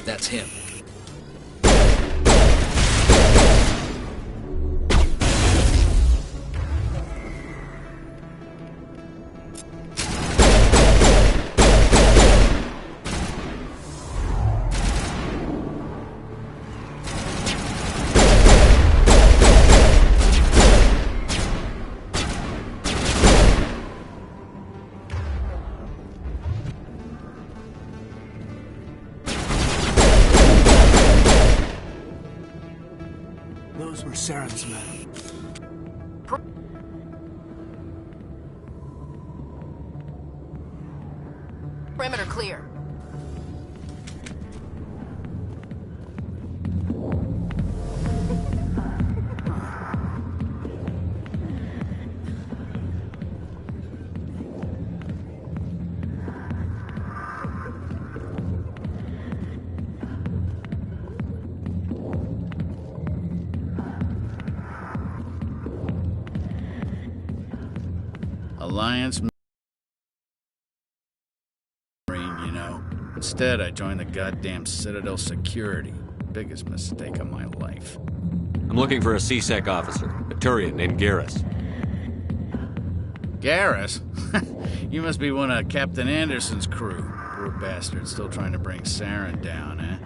That's him. Those were Saren's men. Perimeter clear. Alliance Marine, you know. Instead, I joined the goddamn Citadel Security. Biggest mistake of my life. I'm looking for a C-Sec officer, a Turian named Garrus. Garrus? You must be one of Captain Anderson's crew. Poor bastard, still trying to bring Saren down, eh?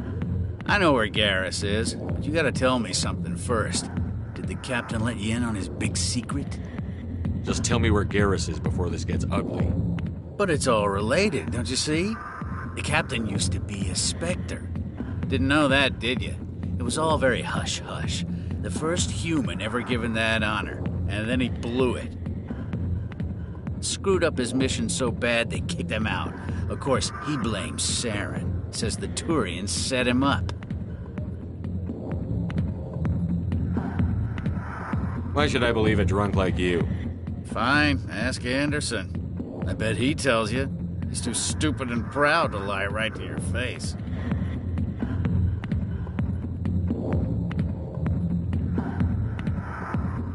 I know where Garrus is, but you gotta tell me something first. Did the captain let you in on his big secret? Just tell me where Garrus is before this gets ugly. But it's all related, don't you see? The captain used to be a Spectre. Didn't know that, did you? It was all very hush-hush. The first human ever given that honor, and then he blew it. Screwed up his mission so bad they kicked him out. Of course, he blames Saren. Says the Turians set him up. Why should I believe a drunk like you? Fine, ask Anderson. I bet he tells you. He's too stupid and proud to lie right to your face.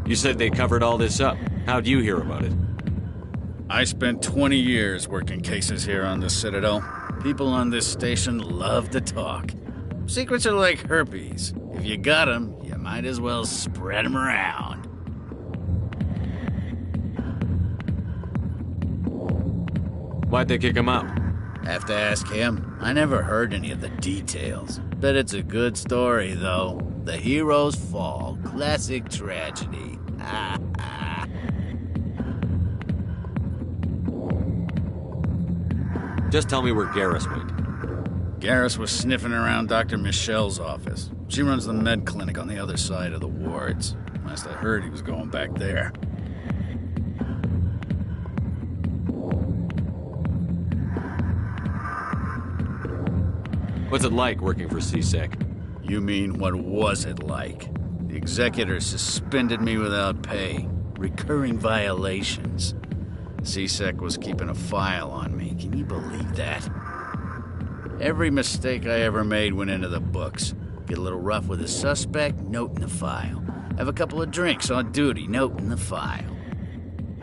You said they covered all this up. How'd you hear about it? I spent 20 years working cases here on the Citadel. People on this station love to talk. Secrets are like herpes. If you got them, you might as well spread them around. Why'd they kick him out? Have to ask him. I never heard any of the details. Bet it's a good story, though. The hero's fall. Classic tragedy. Just tell me where Garrus went. Garrus was sniffing around Dr. Michelle's office. She runs the med clinic on the other side of the wards. Last I heard, he was going back there. What's it like working for C-Sec? You mean, what was it like? The executor suspended me without pay. Recurring violations. C-Sec was keeping a file on me. Can you believe that? Every mistake I ever made went into the books. Get a little rough with a suspect, note in the file. Have a couple of drinks on duty, note in the file.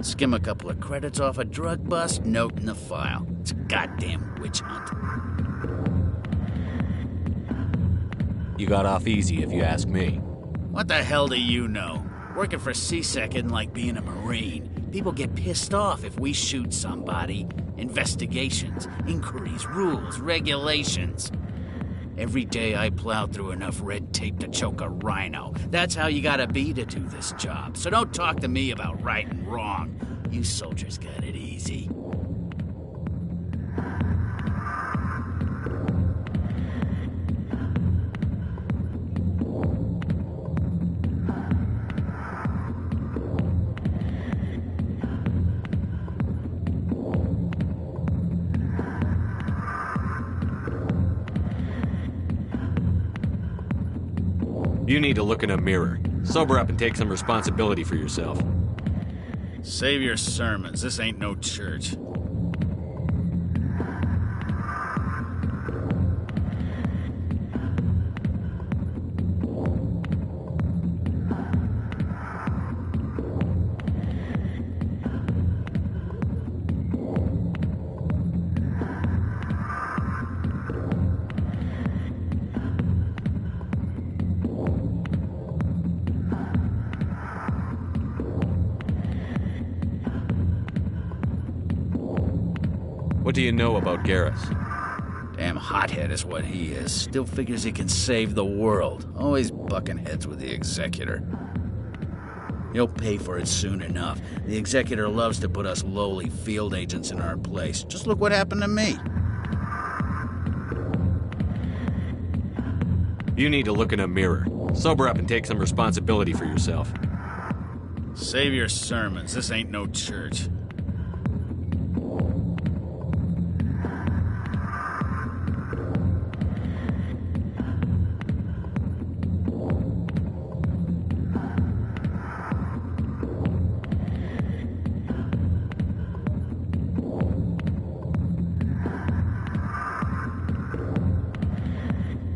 Skim a couple of credits off a drug bust, note in the file. It's a goddamn witch hunt. You got off easy, if you ask me. What the hell do you know? Working for C-Sec isn't like being a Marine. People get pissed off if we shoot somebody. Investigations, inquiries, rules, regulations. Every day I plow through enough red tape to choke a rhino. That's how you gotta be to do this job. So don't talk to me about right and wrong. You soldiers got it easy. You need to look in a mirror. Sober up and take some responsibility for yourself. Save your sermons. This ain't no church. What do you know about Garrus? Damn hothead is what he is. Still figures he can save the world. Always bucking heads with the Executor. He'll pay for it soon enough. The Executor loves to put us lowly field agents in our place. Just look what happened to me. You need to look in a mirror. Sober up and take some responsibility for yourself. Save your sermons. This ain't no church.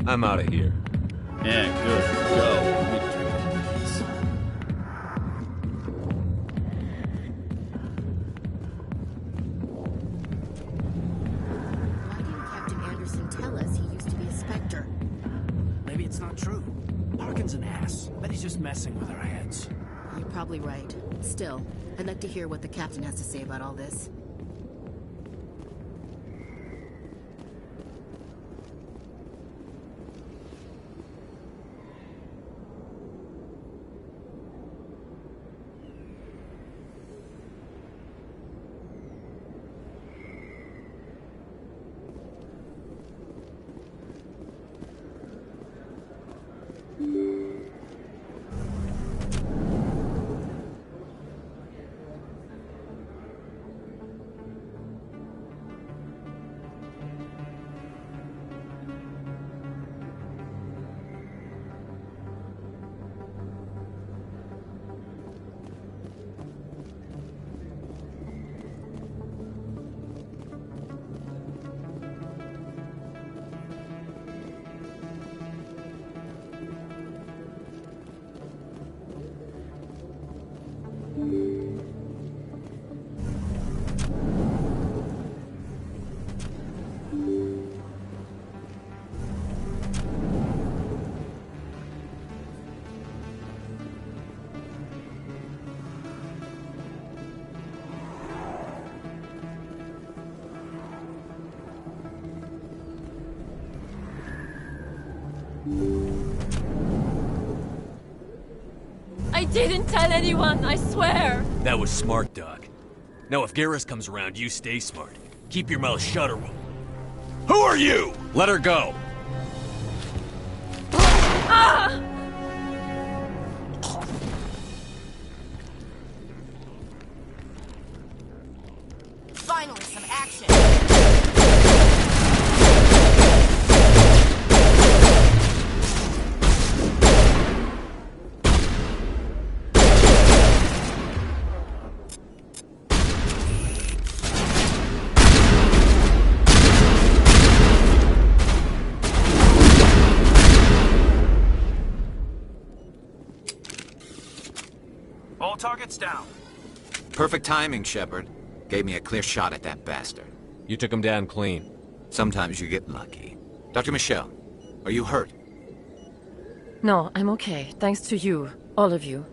I'm out of here. Yeah, good. Go. Let me drink this. Why didn't Captain Anderson tell us he used to be a Spectre? Maybe it's not true. Harkin's an ass. Bet he's just messing with our heads. You're probably right. Still, I'd like to hear what the Captain has to say about all this. I didn't tell anyone, I swear! That was smart, Doc. Now if Garrus comes around, you stay smart. Keep your mouth shut or we'll... Who are you? Let her go! Ah! Finally, some action! All targets down. Perfect timing, Shepard. Gave me a clear shot at that bastard. You took him down clean. Sometimes you get lucky. Dr. Michelle, are you hurt? No, I'm okay. Thanks to you. All of you.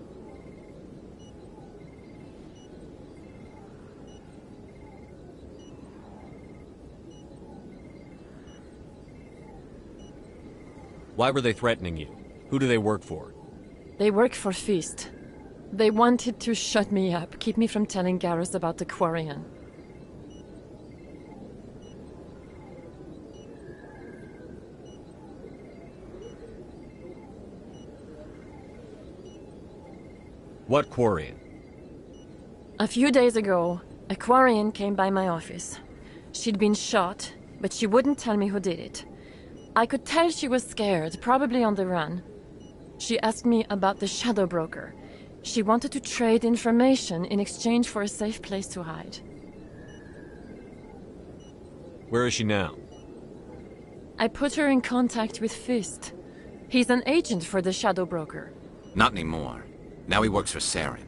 Why were they threatening you? Who do they work for? They work for Feast. They wanted to shut me up, keep me from telling Garrus about the Quarian. What Quarian? A few days ago, a Quarian came by my office. She'd been shot, but she wouldn't tell me who did it. I could tell she was scared, probably on the run. She asked me about the Shadow Broker. She wanted to trade information in exchange for a safe place to hide. Where is she now? I put her in contact with Fist. He's an agent for the Shadow Broker. Not anymore. Now he works for Saren.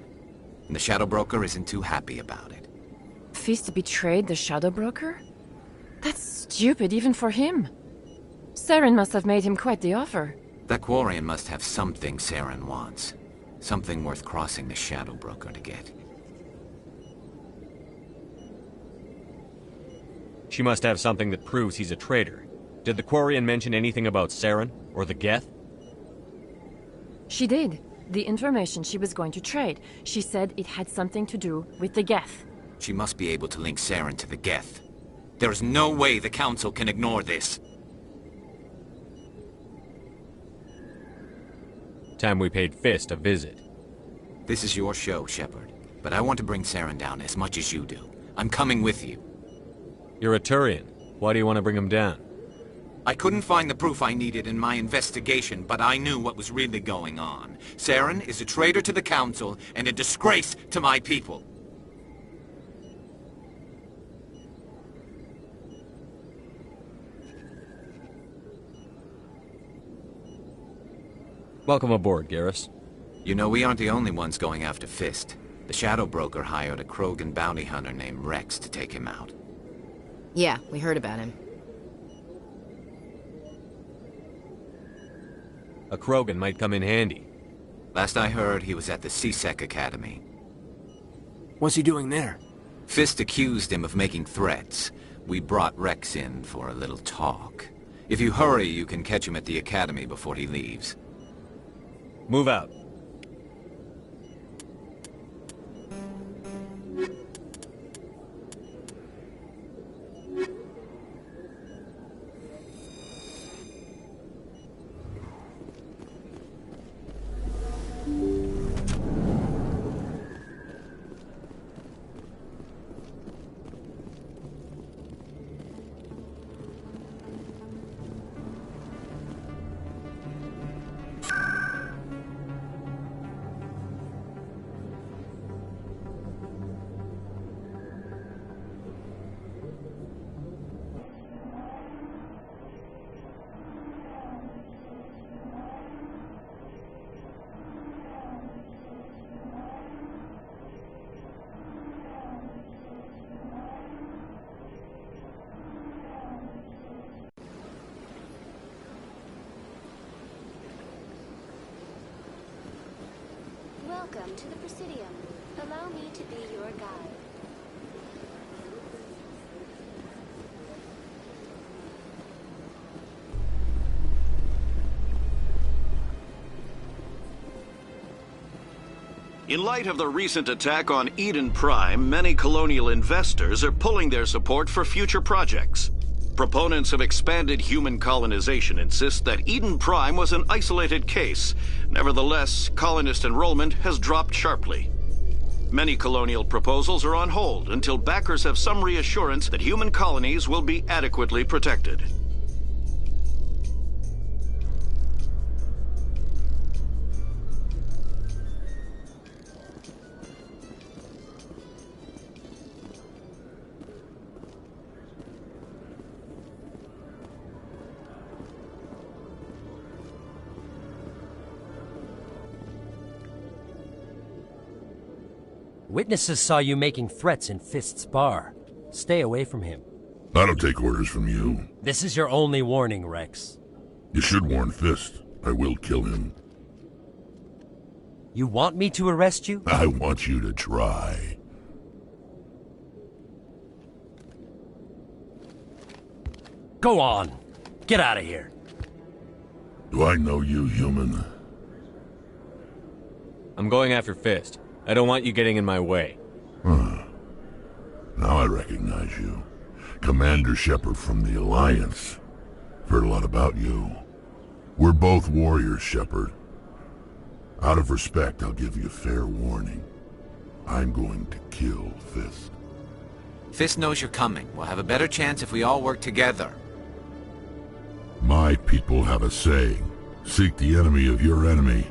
And the Shadow Broker isn't too happy about it. Fist betrayed the Shadow Broker? That's stupid even for him. Saren must have made him quite the offer. That Quarian must have something Saren wants. Something worth crossing the Shadow Broker to get. She must have something that proves he's a traitor. Did the Quarian mention anything about Saren or the Geth? She did. The information she was going to trade. She said it had something to do with the Geth. She must be able to link Saren to the Geth. There is no way the Council can ignore this. Time we paid Fist a visit. This is your show, Shepard. But I want to bring Saren down as much as you do. I'm coming with you. You're a Turian. Why do you want to bring him down? I couldn't find the proof I needed in my investigation, but I knew what was really going on. Saren is a traitor to the Council and a disgrace to my people. Welcome aboard, Garrus. You know, we aren't the only ones going after Fist. The Shadow Broker hired a Krogan bounty hunter named Rex to take him out. Yeah, we heard about him. A Krogan might come in handy. Last I heard, he was at the CSEC Academy. What's he doing there? Fist accused him of making threats. We brought Rex in for a little talk. If you hurry, you can catch him at the Academy before he leaves. Move out. Welcome to the Presidium. Allow me to be your guide. In light of the recent attack on Eden Prime, many colonial investors are pulling their support for future projects. Proponents of expanded human colonization insist that Eden Prime was an isolated case. Nevertheless, colonist enrollment has dropped sharply. Many colonial proposals are on hold until backers have some reassurance that human colonies will be adequately protected. Witnesses saw you making threats in Fist's bar. Stay away from him. I don't take orders from you. This is your only warning, Rex. You should warn Fist. I will kill him. You want me to arrest you? I want you to try. Go on. Get out of here. Do I know you, human? I'm going after Fist. I don't want you getting in my way. Huh. Now I recognize you. Commander Shepard from the Alliance. Heard a lot about you. We're both warriors, Shepard. Out of respect, I'll give you a fair warning. I'm going to kill Fist. Fist knows you're coming. We'll have a better chance if we all work together. My people have a saying. Seek the enemy of your enemy,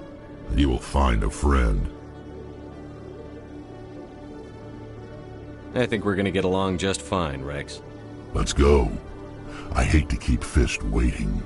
and you will find a friend. I think we're gonna get along just fine, Rex. Let's go. I hate to keep Fist waiting.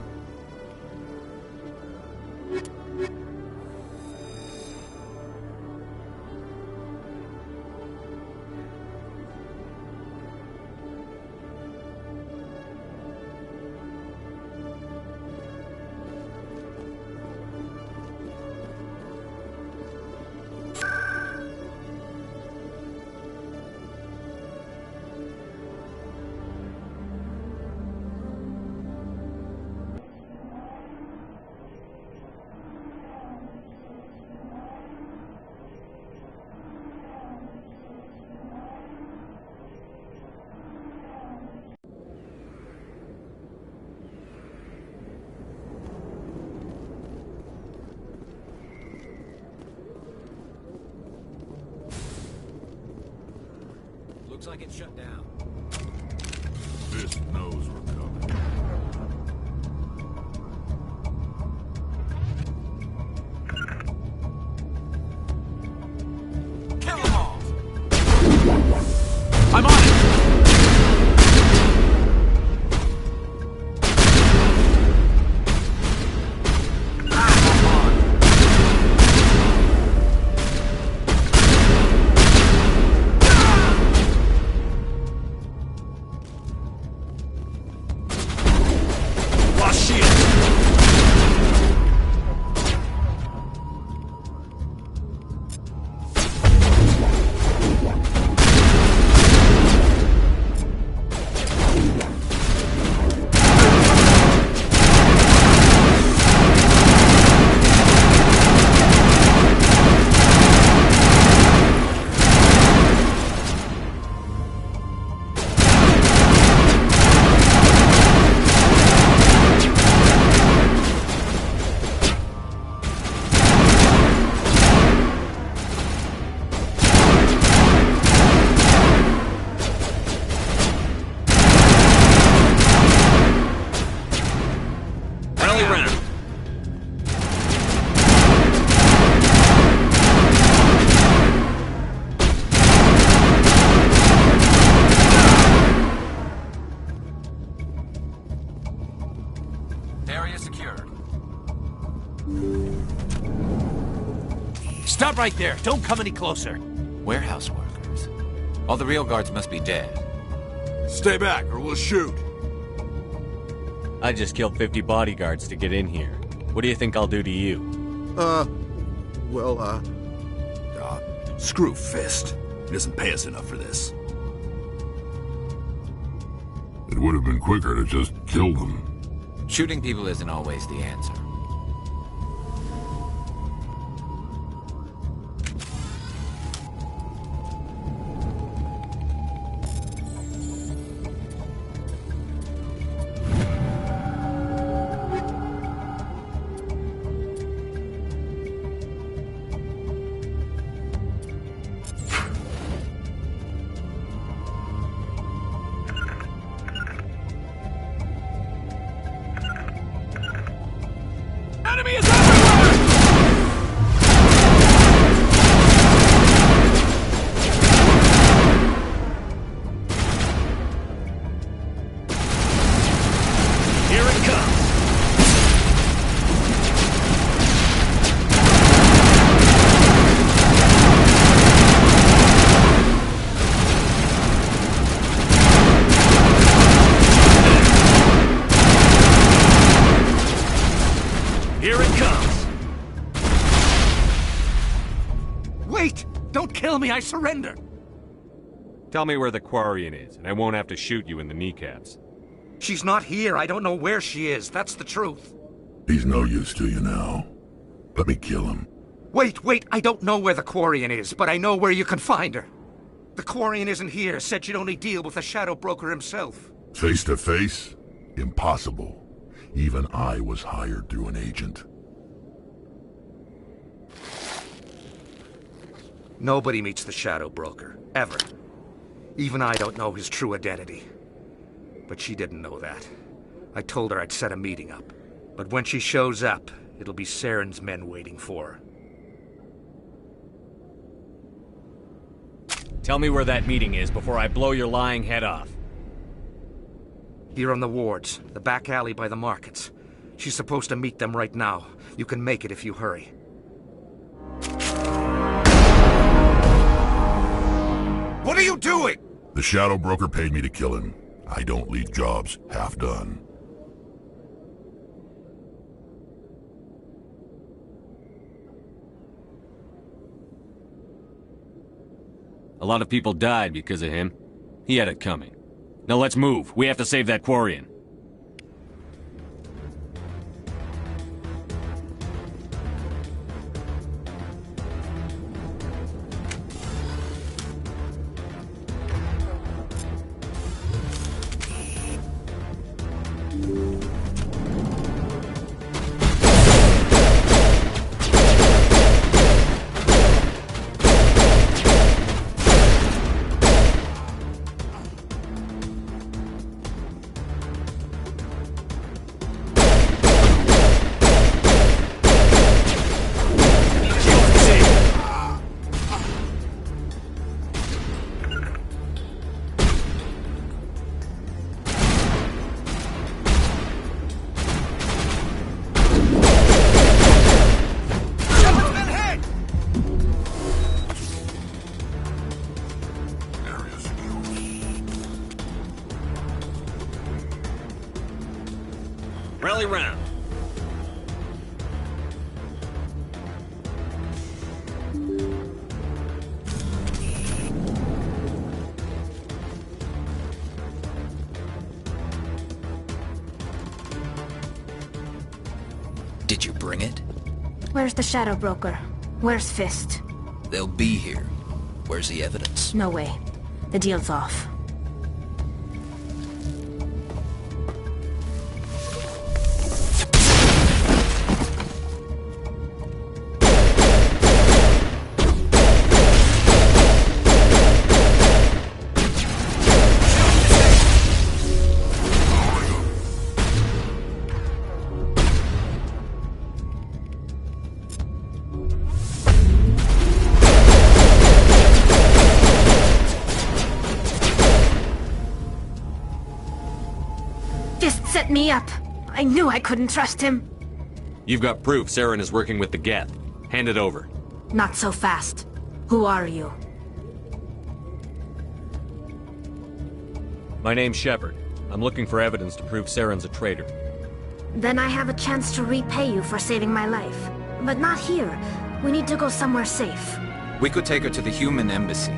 like it's shut down. Fist knows we're coming. Kill them all! I'm on it! Area secured. Stop right there. Don't come any closer. Warehouse workers. All the real guards must be dead. Stay back or we'll shoot. I just killed 50 bodyguards to get in here. What do you think I'll do to you? Screw Fist. He doesn't pay us enough for this. It would have been quicker to just kill them. Shooting people isn't always the answer. Enemy is everywhere! Here it comes! Here it comes! Wait! Don't kill me, I surrender! Tell me where the Quarian is, and I won't have to shoot you in the kneecaps. She's not here. I don't know where she is. That's the truth. He's no use to you now. Let me kill him. Wait! I don't know where the Quarian is, but I know where you can find her. The Quarian isn't here. Said she'd only deal with the Shadow Broker himself. Face to face? Impossible. Even I was hired through an agent. Nobody meets the Shadow Broker. Ever. Even I don't know his true identity. But she didn't know that. I told her I'd set a meeting up. But when she shows up, it'll be Saren's men waiting for her. Tell me where that meeting is before I blow your lying head off. Here on the wards, the back alley by the markets. She's supposed to meet them right now. You can make it if you hurry. What are you doing? The Shadow Broker paid me to kill him. I don't leave jobs half done. A lot of people died because of him. He had it coming. Now let's move. We have to save that Quarian. Rally round. Did you bring it? Where's the Shadow Broker? Where's Fist? They'll be here. Where's the evidence? No way. The deal's off. Set me up. I knew I couldn't trust him. You've got proof Saren is working with the Geth. Hand it over. Not so fast. Who are you? My name's Shepard. I'm looking for evidence to prove Saren's a traitor. Then I have a chance to repay you for saving my life. But not here. We need to go somewhere safe. We could take her to the human embassy.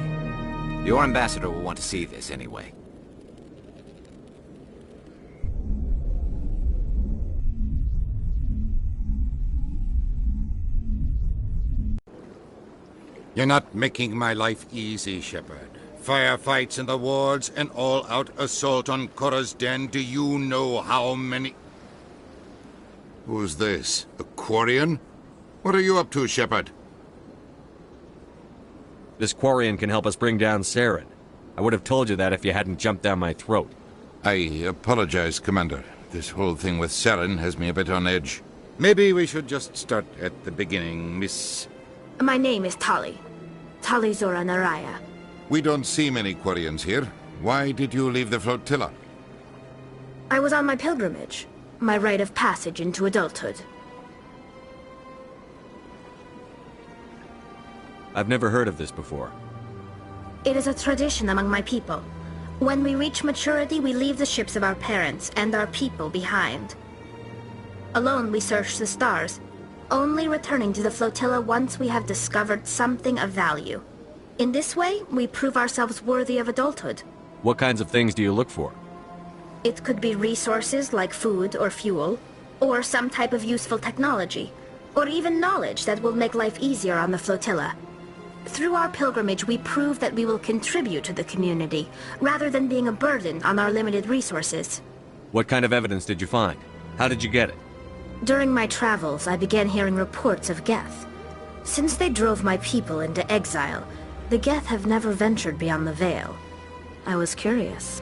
Your ambassador will want to see this anyway. You're not making my life easy, Shepard. Firefights in the wards, an all-out assault on Korra's den. Do you know how many... Who's this? A Quarian? What are you up to, Shepard? This Quarian can help us bring down Saren. I would have told you that if you hadn't jumped down my throat. I apologize, Commander. This whole thing with Saren has me a bit on edge. Maybe we should just start at the beginning, Miss... My name is Tali. Tali Zora Naraya. We don't see many Quarians here. Why did you leave the flotilla? I was on my pilgrimage. My rite of passage into adulthood. I've never heard of this before. It is a tradition among my people. When we reach maturity, we leave the ships of our parents and our people behind. Alone, we search the stars, only returning to the flotilla once we have discovered something of value. In this way, we prove ourselves worthy of adulthood. What kinds of things do you look for? It could be resources like food or fuel, or some type of useful technology, or even knowledge that will make life easier on the flotilla. Through our pilgrimage, we prove that we will contribute to the community, rather than being a burden on our limited resources. What kind of evidence did you find? How did you get it? During my travels, I began hearing reports of Geth. Since they drove my people into exile, the Geth have never ventured beyond the Veil. I was curious.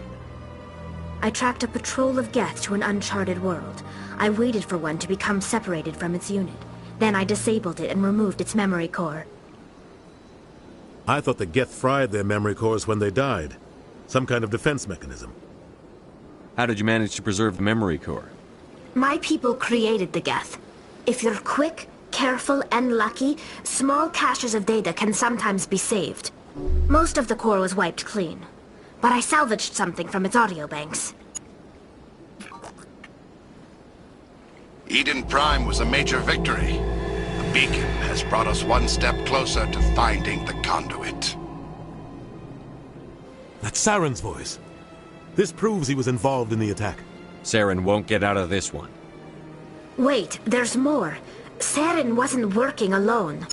I tracked a patrol of Geth to an uncharted world. I waited for one to become separated from its unit. Then I disabled it and removed its memory core. I thought the Geth fried their memory cores when they died. Some kind of defense mechanism. How did you manage to preserve the memory core? My people created the Geth. If you're quick, careful, and lucky, small caches of data can sometimes be saved. Most of the core was wiped clean, but I salvaged something from its audio banks. Eden Prime was a major victory. The beacon has brought us one step closer to finding the conduit. That's Saren's voice. This proves he was involved in the attack. Saren won't get out of this one. Wait, there's more. Saren wasn't working alone.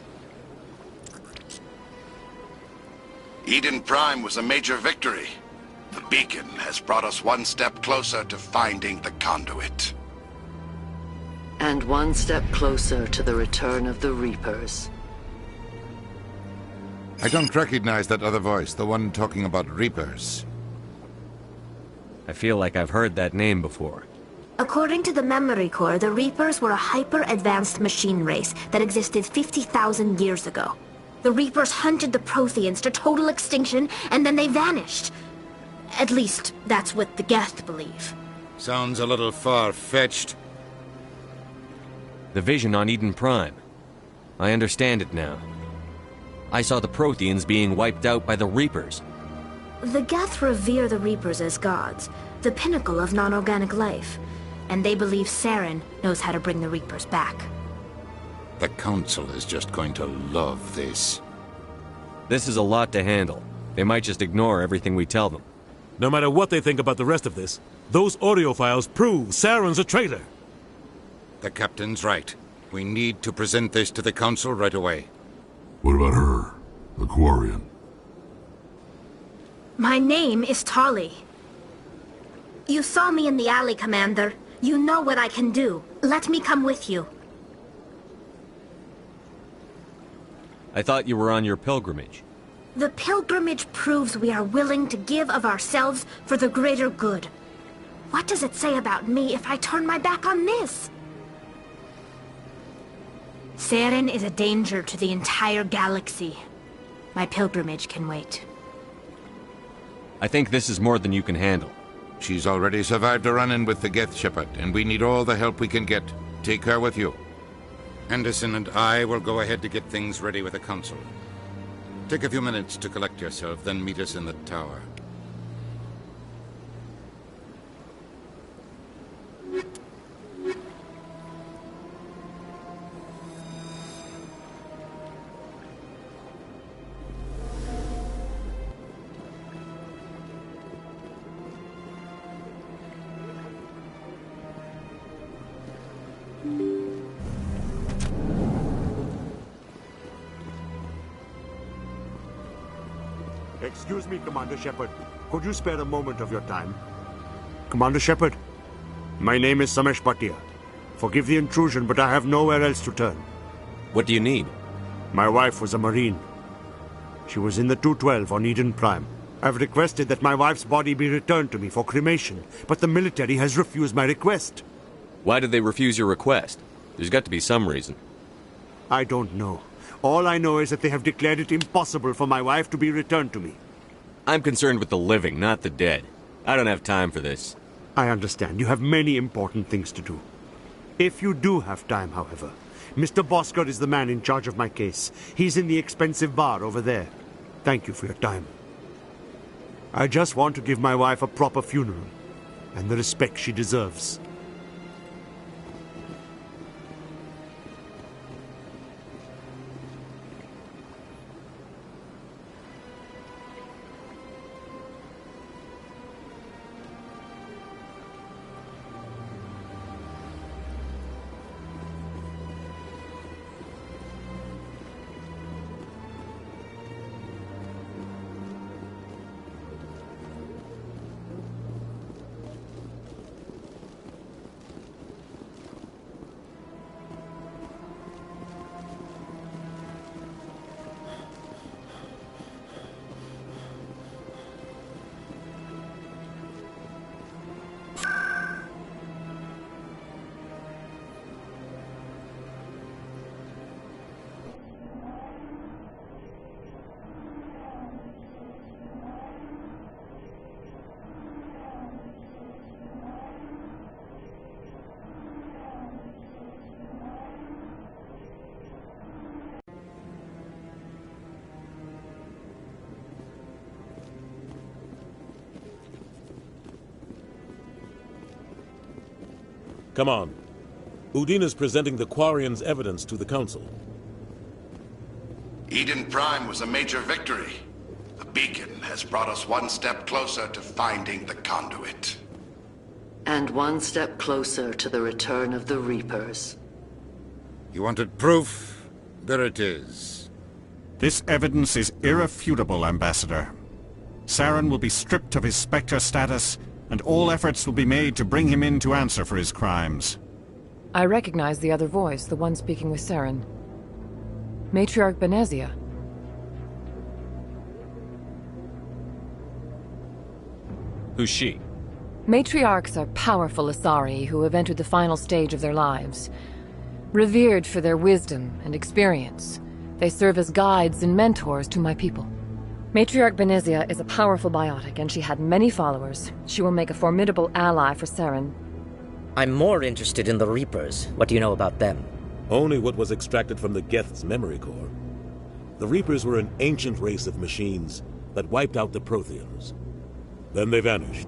Eden Prime was a major victory. The beacon has brought us one step closer to finding the conduit. And one step closer to the return of the Reapers. I don't recognize that other voice, the one talking about Reapers. I feel like I've heard that name before. According to the memory core, the Reapers were a hyper-advanced machine race that existed 50,000 years ago. The Reapers hunted the Protheans to total extinction, and then they vanished. At least, that's what the Geth believe. Sounds a little far-fetched. The vision on Eden Prime. I understand it now. I saw the Protheans being wiped out by the Reapers. The Geth revere the Reapers as gods, the pinnacle of non-organic life. and they believe Saren knows how to bring the Reapers back. The Council is just going to love this. This is a lot to handle. They might just ignore everything we tell them. No matter what they think about the rest of this, those audio files prove Saren's a traitor. The Captain's right. We need to present this to the Council right away. What about her, the Quarian? My name is Tali. You saw me in the alley, Commander. You know what I can do. Let me come with you. I thought you were on your pilgrimage. The pilgrimage proves we are willing to give of ourselves for the greater good. What does it say about me if I turn my back on this? Saren is a danger to the entire galaxy. My pilgrimage can wait. I think this is more than you can handle. She's already survived a run-in with the Geth, Shepard, and we need all the help we can get. Take her with you. Anderson and I will go ahead to get things ready with the Council. Take a few minutes to collect yourself, then meet us in the tower. Excuse me, Commander Shepard. Could you spare a moment of your time? Commander Shepard, my name is Samesh Bhatia. Forgive the intrusion, but I have nowhere else to turn. What do you need? My wife was a Marine. She was in the 212 on Eden Prime. I've requested that my wife's body be returned to me for cremation, but the military has refused my request. Why did they refuse your request? There's got to be some reason. I don't know. All I know is that they have declared it impossible for my wife to be returned to me. I'm concerned with the living, not the dead. I don't have time for this. I understand. You have many important things to do. If you do have time, however, Mr. Bosker is the man in charge of my case. He's in the expensive bar over there. Thank you for your time. I just want to give my wife a proper funeral, and the respect she deserves. Come on. Udine is presenting the Quarian's evidence to the Council. Eden Prime was a major victory. The beacon has brought us one step closer to finding the conduit. And one step closer to the return of the Reapers. You wanted proof? There it is. This evidence is irrefutable, Ambassador. Saren will be stripped of his Spectre status, and all efforts will be made to bring him in to answer for his crimes. I recognize the other voice, the one speaking with Saren. Matriarch Benezia. Who's she? Matriarchs are powerful Asari who have entered the final stage of their lives. Revered for their wisdom and experience, they serve as guides and mentors to my people. Matriarch Benezia is a powerful biotic, and she had many followers. She will make a formidable ally for Saren. I'm more interested in the Reapers. What do you know about them? Only what was extracted from the Geth's memory core. The Reapers were an ancient race of machines that wiped out the Protheans. Then they vanished.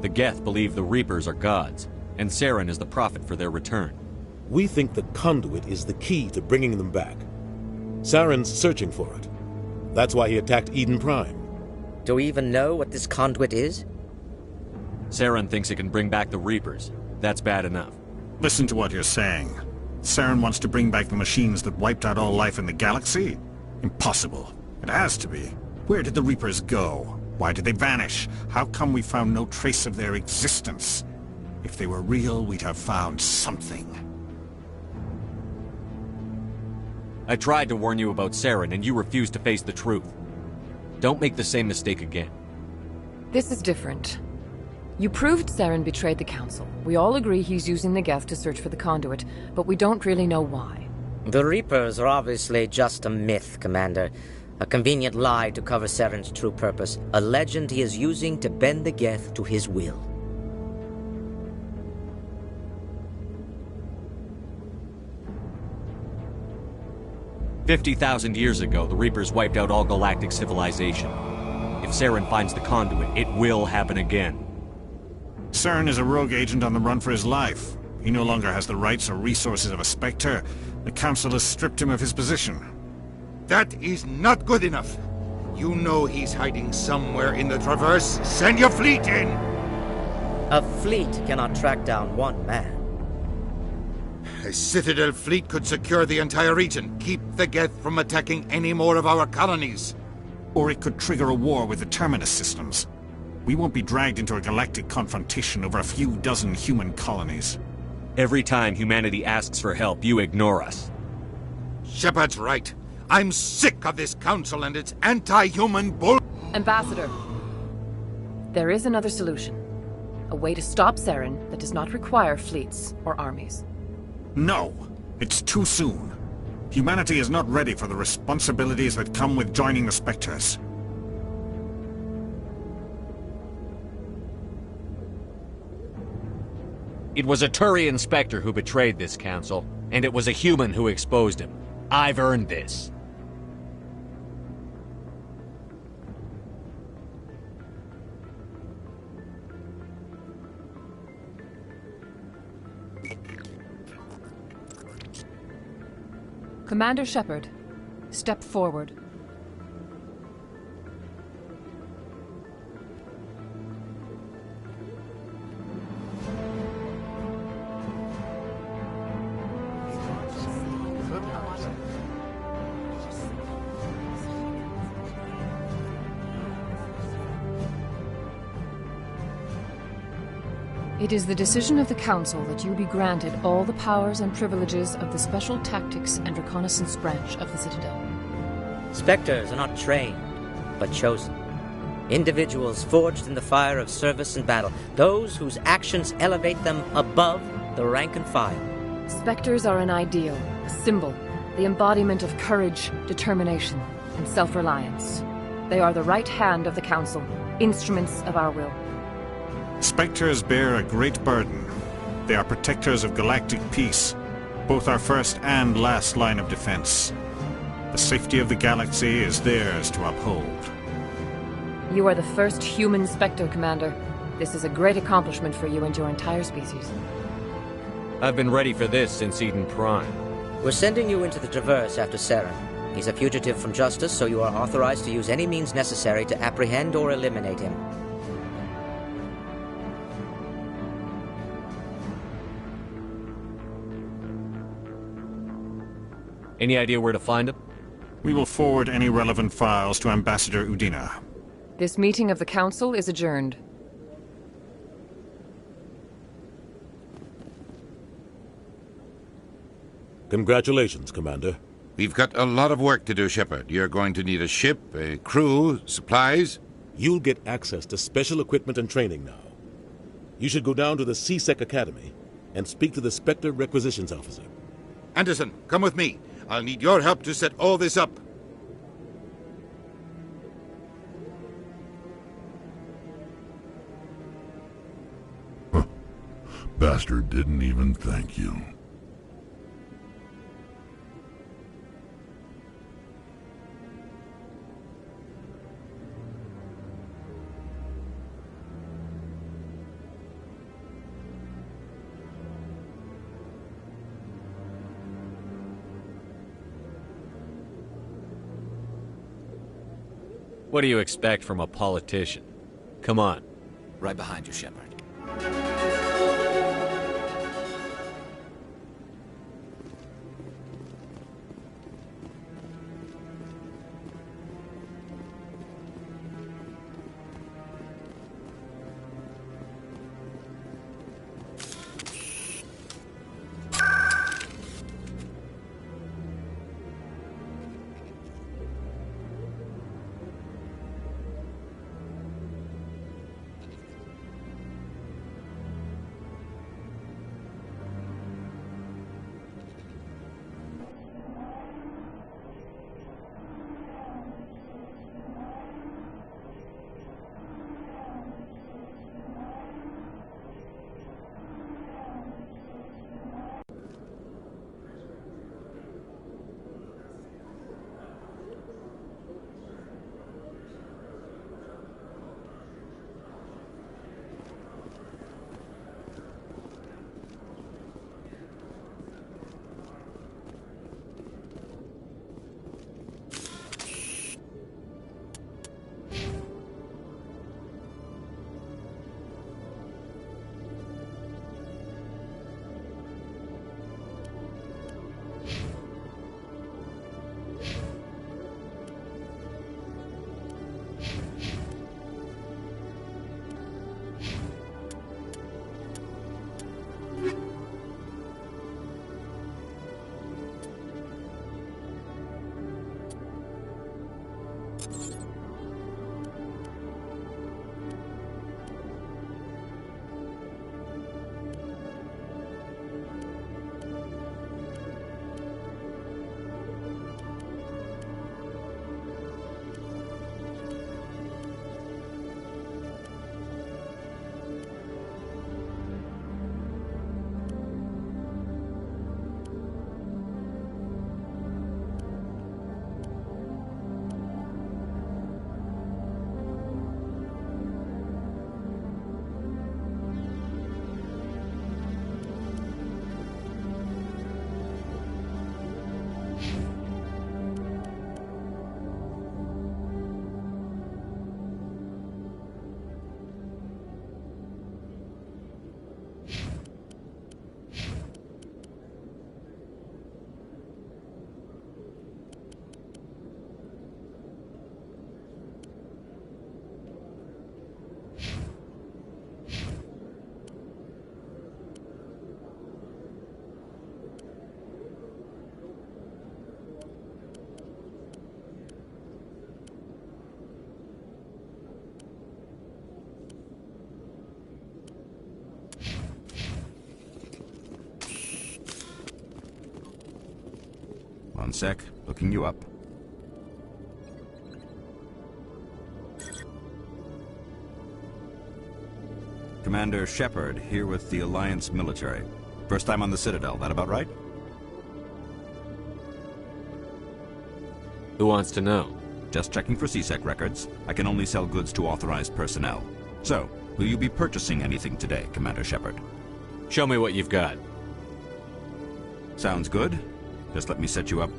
The Geth believe the Reapers are gods, and Saren is the prophet for their return. We think the conduit is the key to bringing them back. Saren's searching for it. That's why he attacked Eden Prime. Do we even know what this conduit is? Saren thinks it can bring back the Reapers. That's bad enough. Listen to what you're saying. Saren wants to bring back the machines that wiped out all life in the galaxy? Impossible. It has to be. Where did the Reapers go? Why did they vanish? How come we found no trace of their existence? If they were real, we'd have found something. I tried to warn you about Saren, and you refused to face the truth. Don't make the same mistake again. This is different. You proved Saren betrayed the Council. We all agree he's using the Geth to search for the conduit, but we don't really know why. The Reapers are obviously just a myth, Commander. A convenient lie to cover Saren's true purpose. A legend he is using to bend the Geth to his will. "50,000 years ago, the Reapers wiped out all galactic civilization. If Saren finds the conduit, it will happen again. Saren is a rogue agent on the run for his life. He no longer has the rights or resources of a Spectre. The Council has stripped him of his position. That is not good enough. You know he's hiding somewhere in the Traverse. Send your fleet in! A fleet cannot track down one man. A Citadel fleet could secure the entire region, keep the Geth from attacking any more of our colonies. Or it could trigger a war with the Terminus systems. We won't be dragged into a galactic confrontation over a few dozen human colonies. Every time humanity asks for help, you ignore us. Shepard's right. I'm sick of this council and its anti-human bull... Ambassador, there is another solution. A way to stop Saren that does not require fleets or armies. No! It's too soon. Humanity is not ready for the responsibilities that come with joining the Spectres. It was a Turian Spectre who betrayed this council, and it was a human who exposed him. I've earned this. Commander Shepard, step forward. It is the decision of the Council that you be granted all the powers and privileges of the Special Tactics and Reconnaissance Branch of the Citadel. Spectres are not trained, but chosen. Individuals forged in the fire of service and battle. Those whose actions elevate them above the rank and file. Spectres are an ideal, a symbol, the embodiment of courage, determination, and self-reliance. They are the right hand of the Council, instruments of our will. Spectres bear a great burden. They are protectors of galactic peace, both our first and last line of defense. The safety of the galaxy is theirs to uphold. You are the first human Spectre, Commander. This is a great accomplishment for you and your entire species. I've been ready for this since Eden Prime. We're sending you into the Traverse after Saren. He's a fugitive from justice, so you are authorized to use any means necessary to apprehend or eliminate him. Any idea where to find him? We will forward any relevant files to Ambassador Udina. This meeting of the Council is adjourned. Congratulations, Commander. We've got a lot of work to do, Shepard. You're going to need a ship, a crew, supplies. You'll get access to special equipment and training now. You should go down to the C-Sec Academy and speak to the Spectre Requisitions Officer. Anderson, come with me. I'll need your help to set all this up. Bastard didn't even thank you. What do you expect from a politician? Come on. Right behind you, Shepard. One sec, looking you up. Commander Shepard, here with the Alliance military. First time on the Citadel, that about right? Who wants to know? Just checking for CSEC records. I can only sell goods to authorized personnel. So, will you be purchasing anything today, Commander Shepard? Show me what you've got. Sounds good. Just let me set you up.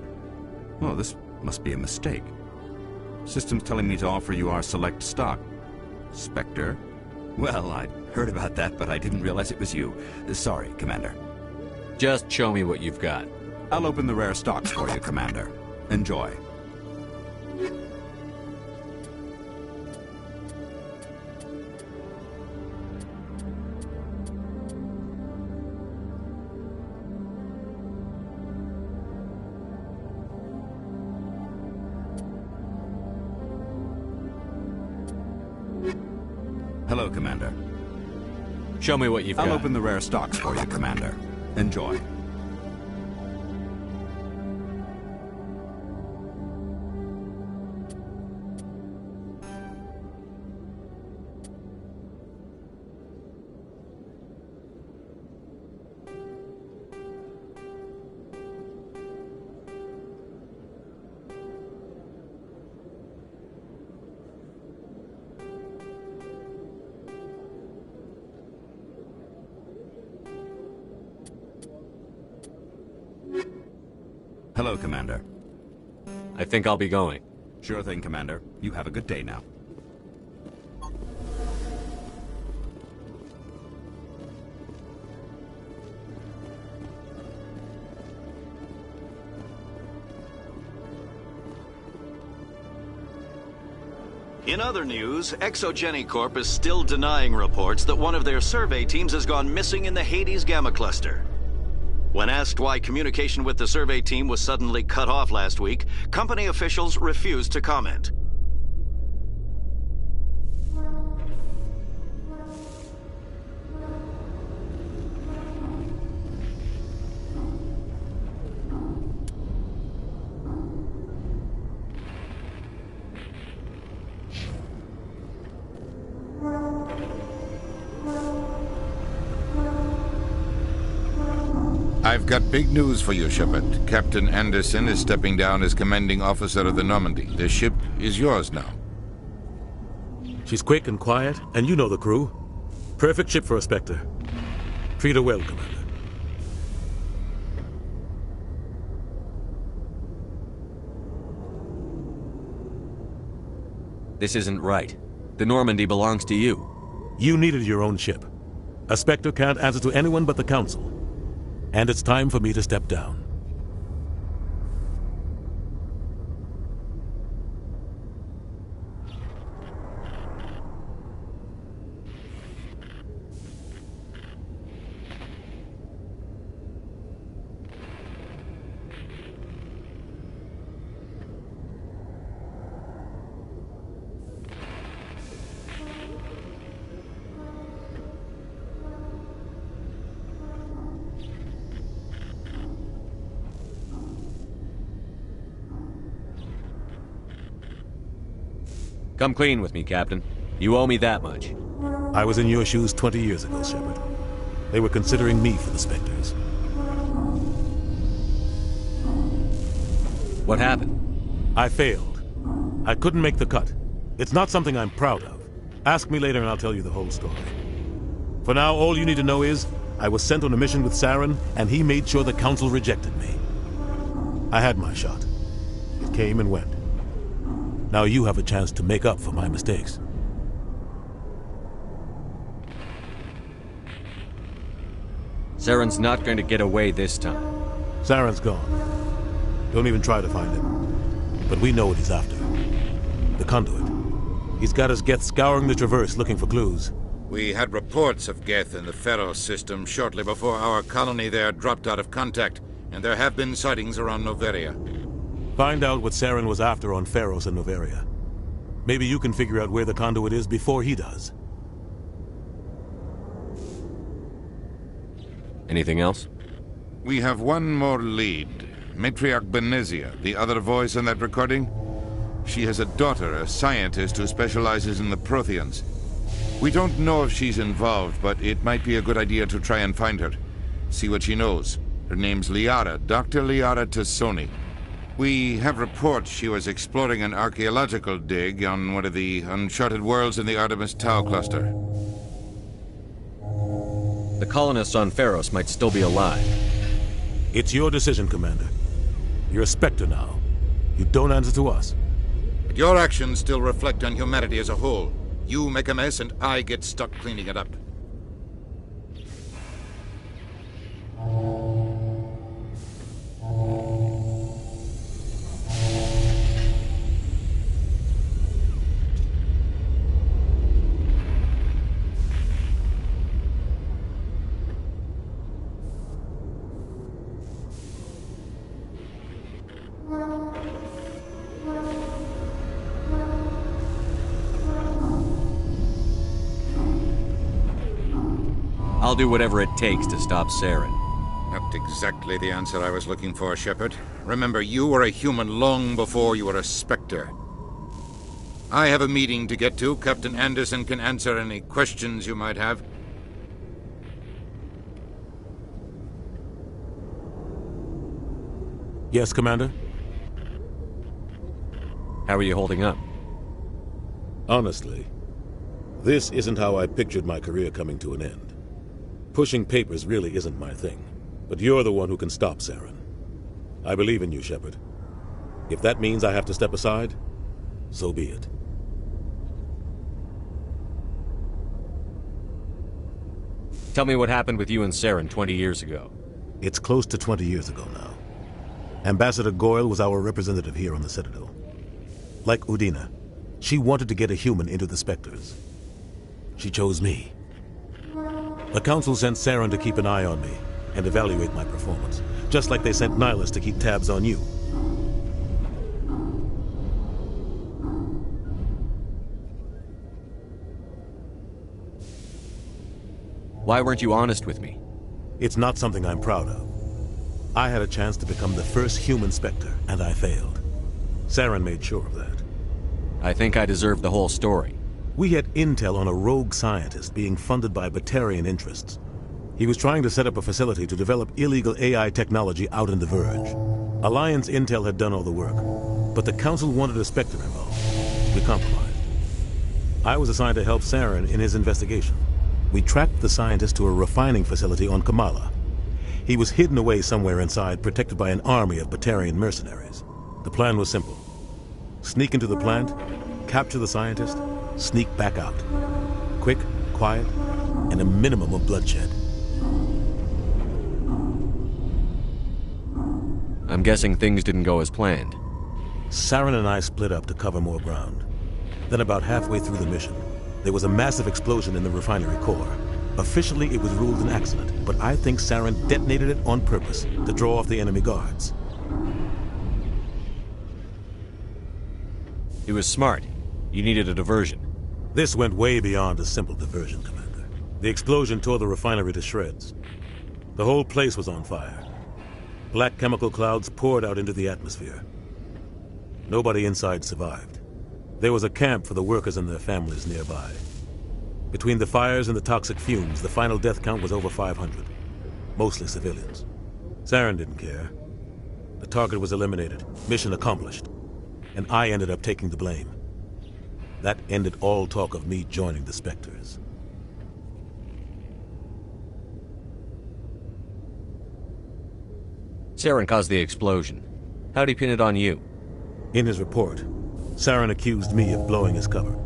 Oh, this must be a mistake. System's telling me to offer you our select stock. Spectre? Well, I'd heard about that, but I didn't realize it was you. Sorry, Commander. Just show me what you've got. I'll open the rare stocks for you, Commander. Enjoy. Hello, Commander. Show me what you've got. I'll open the rare stocks for you, Commander. Enjoy. Hello, Commander. I think I'll be going. Sure thing, Commander. You have a good day now. In other news, Exogeny Corp is still denying reports that one of their survey teams has gone missing in the Hades Gamma Cluster. When asked why communication with the survey team was suddenly cut off last week, company officials refused to comment. I've got big news for you, Shepard. Captain Anderson is stepping down as commanding officer of the Normandy. The ship is yours now. She's quick and quiet, and you know the crew. Perfect ship for a Spectre. Treat her well, Commander. This isn't right. The Normandy belongs to you. You needed your own ship. A Spectre can't answer to anyone but the Council. And it's time for me to step down. Come clean with me, Captain. You owe me that much. I was in your shoes 20 years ago, Shepard. They were considering me for the Spectres. What happened? I failed. I couldn't make the cut. It's not something I'm proud of. Ask me later and I'll tell you the whole story. For now, all you need to know is, I was sent on a mission with Saren, and he made sure the Council rejected me. I had my shot. It came and went. Now you have a chance to make up for my mistakes. Saren's not going to get away this time. Saren's gone. Don't even try to find him. But we know what he's after. The conduit. He's got us Geth scouring the Traverse looking for clues. We had reports of Geth in the Pharos system shortly before our colony there dropped out of contact, and there have been sightings around Noveria. Find out what Saren was after on Pharos and Noveria. Maybe you can figure out where the conduit is before he does. Anything else? We have one more lead. Matriarch Benezia, the other voice in that recording. She has a daughter, a scientist who specializes in the Protheans. We don't know if she's involved, but it might be a good idea to try and find her. See what she knows. Her name's Liara, Dr. Liara Tassoni. We have reports she was exploring an archaeological dig on one of the uncharted worlds in the Artemis Tau cluster. The colonists on Pharos might still be alive. It's your decision, Commander. You're a Spectre now. You don't answer to us. But your actions still reflect on humanity as a whole. You make a mess and I get stuck cleaning it up. I'll do whatever it takes to stop Saren. Not exactly the answer I was looking for, Shepard. Remember, you were a human long before you were a Spectre. I have a meeting to get to. Captain Anderson can answer any questions you might have. Yes, Commander? How are you holding up? Honestly, this isn't how I pictured my career coming to an end. Pushing papers really isn't my thing, but you're the one who can stop Saren. I believe in you, Shepard. If that means I have to step aside, So be it. Tell me what happened with you and Saren 20 years ago. It's close to 20 years ago now. Ambassador Goyle was our representative here on the Citadel. Like Udina, she wanted to get a human into the Spectres. She chose me. The Council sent Saren to keep an eye on me and evaluate my performance, just like they sent Nihilus to keep tabs on you. Why weren't you honest with me? It's not something I'm proud of. I had a chance to become the first human Spectre, and I failed. Saren made sure of that. I think I deserve the whole story. We had intel on a rogue scientist being funded by Batarian interests. He was trying to set up a facility to develop illegal AI technology out in the Verge. Alliance intel had done all the work, but the Council wanted a Spectre involved. We compromised. I was assigned to help Saren in his investigation. We tracked the scientist to a refining facility on Kamala. He was hidden away somewhere inside, protected by an army of Batarian mercenaries. The plan was simple. Sneak into the plant, capture the scientist, sneak back out. Quick, quiet, and a minimum of bloodshed. I'm guessing things didn't go as planned. Saren and I split up to cover more ground. Then about halfway through the mission, there was a massive explosion in the refinery core. Officially, it was ruled an accident, but I think Saren detonated it on purpose to draw off the enemy guards. It was smart. You needed a diversion. This went way beyond a simple diversion, Commander. The explosion tore the refinery to shreds. The whole place was on fire. Black chemical clouds poured out into the atmosphere. Nobody inside survived. There was a camp for the workers and their families nearby. Between the fires and the toxic fumes, the final death count was over 500. Mostly civilians. Saren didn't care. The target was eliminated. Mission accomplished. And I ended up taking the blame. That ended all talk of me joining the Spectres. Saren caused the explosion. How'd he pin it on you? In his report, Saren accused me of blowing his cover.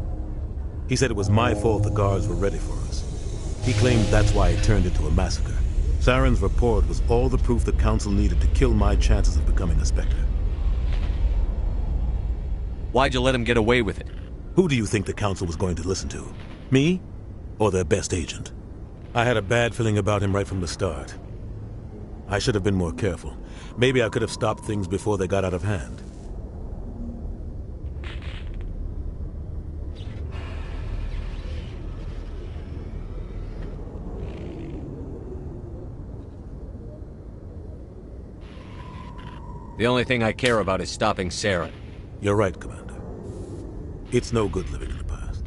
He said it was my fault the guards were ready for us. He claimed that's why it turned into a massacre. Saren's report was all the proof the Council needed to kill my chances of becoming a Spectre. Why'd you let him get away with it? Who do you think the Council was going to listen to? Me? Or their best agent? I had a bad feeling about him right from the start. I should have been more careful. Maybe I could have stopped things before they got out of hand. The only thing I care about is stopping Saren. You're right, Commander. It's no good living in the past.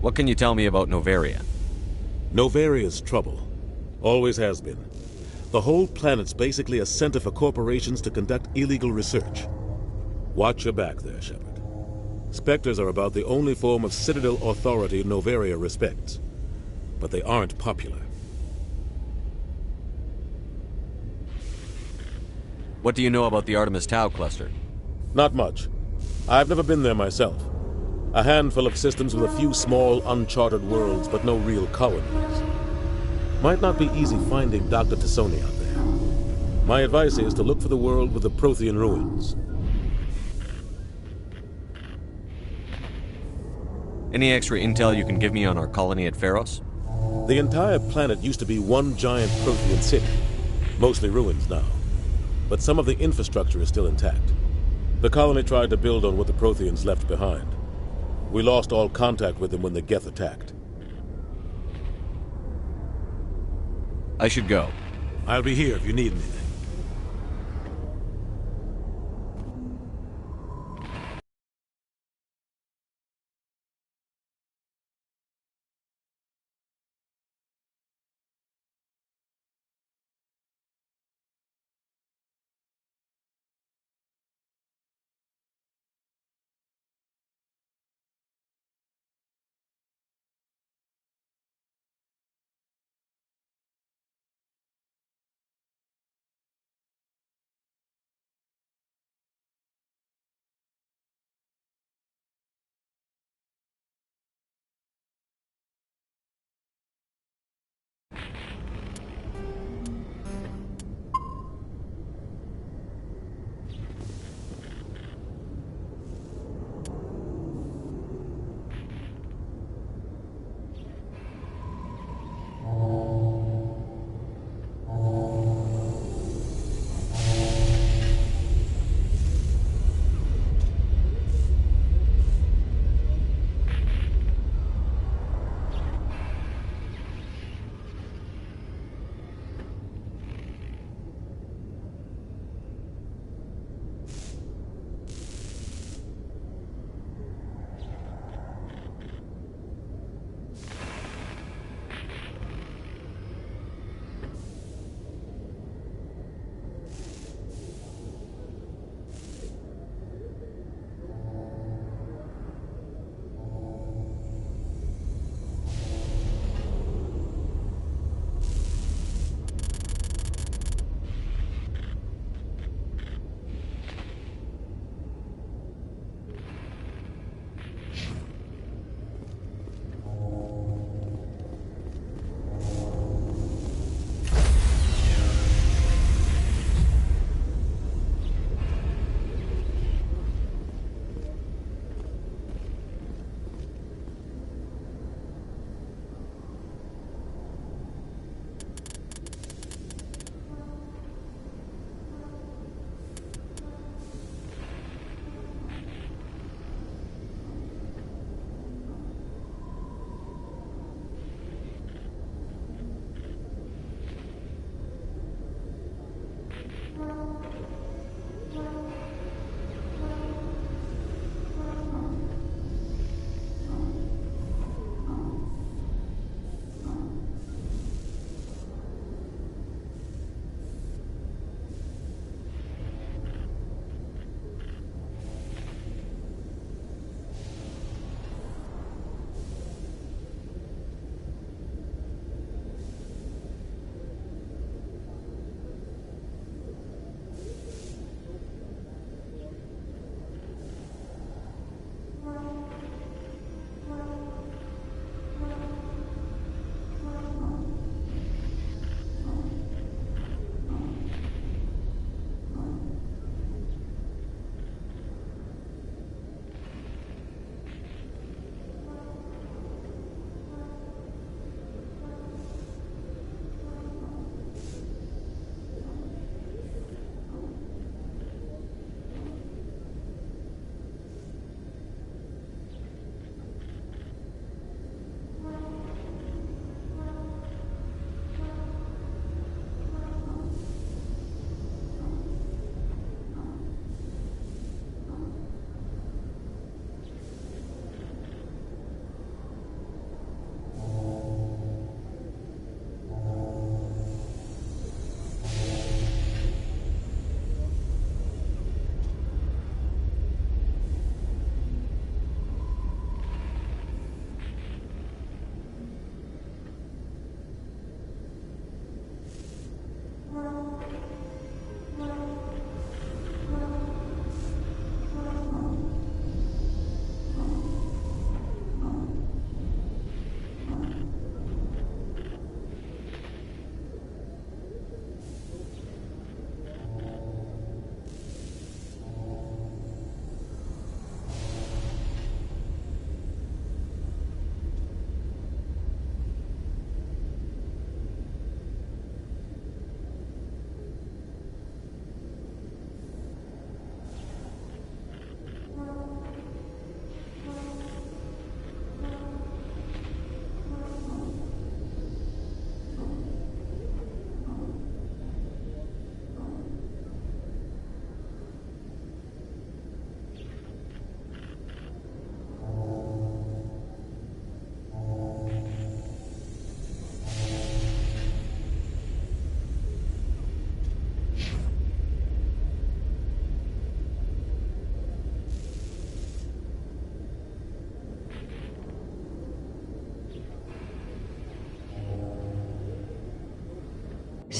What can you tell me about Noveria? Novaria's trouble. Always has been. The whole planet's basically a center for corporations to conduct illegal research. Watch your back there, Shepard. Spectres are about the only form of Citadel authority Noveria respects. But they aren't popular. What do you know about the Artemis Tau cluster? Not much. I've never been there myself. A handful of systems with a few small, uncharted worlds, but no real colonies. Might not be easy finding Dr. Tassoni out there. My advice is to look for the world with the Prothean ruins. Any extra intel you can give me on our colony at Pharos? The entire planet used to be one giant Prothean city. Mostly ruins now. But some of the infrastructure is still intact. The colony tried to build on what the Protheans left behind. We lost all contact with them when the Geth attacked. I should go. I'll be here if you need anything.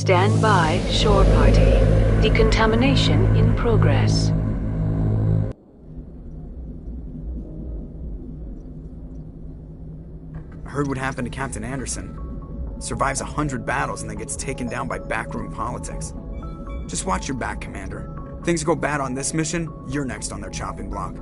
Stand by, shore party. Decontamination in progress. I heard what happened to Captain Anderson. Survives 100 battles and then gets taken down by backroom politics. Just watch your back, Commander. Things go bad on this mission, you're next on their chopping block.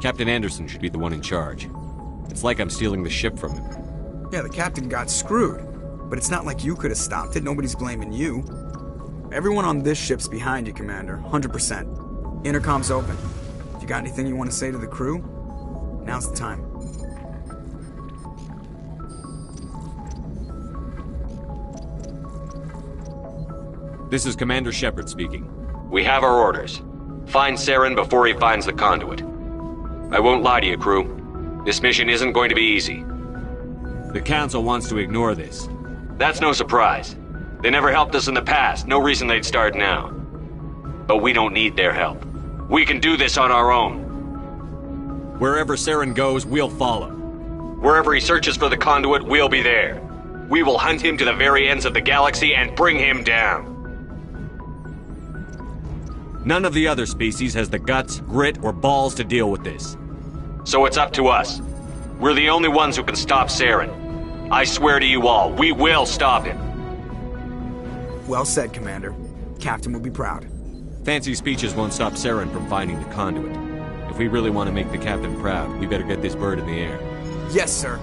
Captain Anderson should be the one in charge. It's like I'm stealing the ship from him. Yeah, the captain got screwed. But it's not like you could have stopped it. Nobody's blaming you. Everyone on this ship's behind you, Commander. 100%. Intercom's open. If you got anything you want to say to the crew, now's the time. This is Commander Shepard speaking. We have our orders. Find Saren before he finds the conduit. I won't lie to you, crew. This mission isn't going to be easy. The Council wants to ignore this. That's no surprise. They never helped us in the past, no reason they'd start now. But we don't need their help. We can do this on our own. Wherever Saren goes, we'll follow. Wherever he searches for the conduit, we'll be there. We will hunt him to the very ends of the galaxy and bring him down. None of the other species has the guts, grit, or balls to deal with this. So it's up to us. We're the only ones who can stop Saren. I swear to you all, we will stop him. Well said, Commander. Captain will be proud. Fancy speeches won't stop Saren from finding the conduit. If we really want to make the captain proud, we better get this bird in the air. Yes, sir.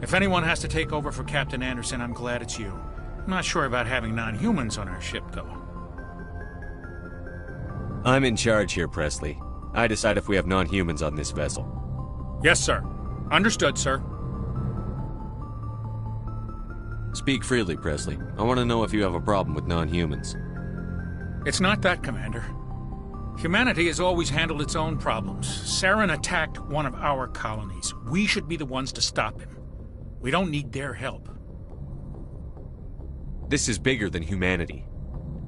If anyone has to take over for Captain Anderson, I'm glad it's you. I'm not sure about having non-humans on our ship, though. I'm in charge here, Presley. I decide if we have non-humans on this vessel. Yes, sir. Understood, sir. Speak freely, Presley. I want to know if you have a problem with non-humans. It's not that, Commander. Humanity has always handled its own problems. Saren attacked one of our colonies. We should be the ones to stop him. We don't need their help. This is bigger than humanity.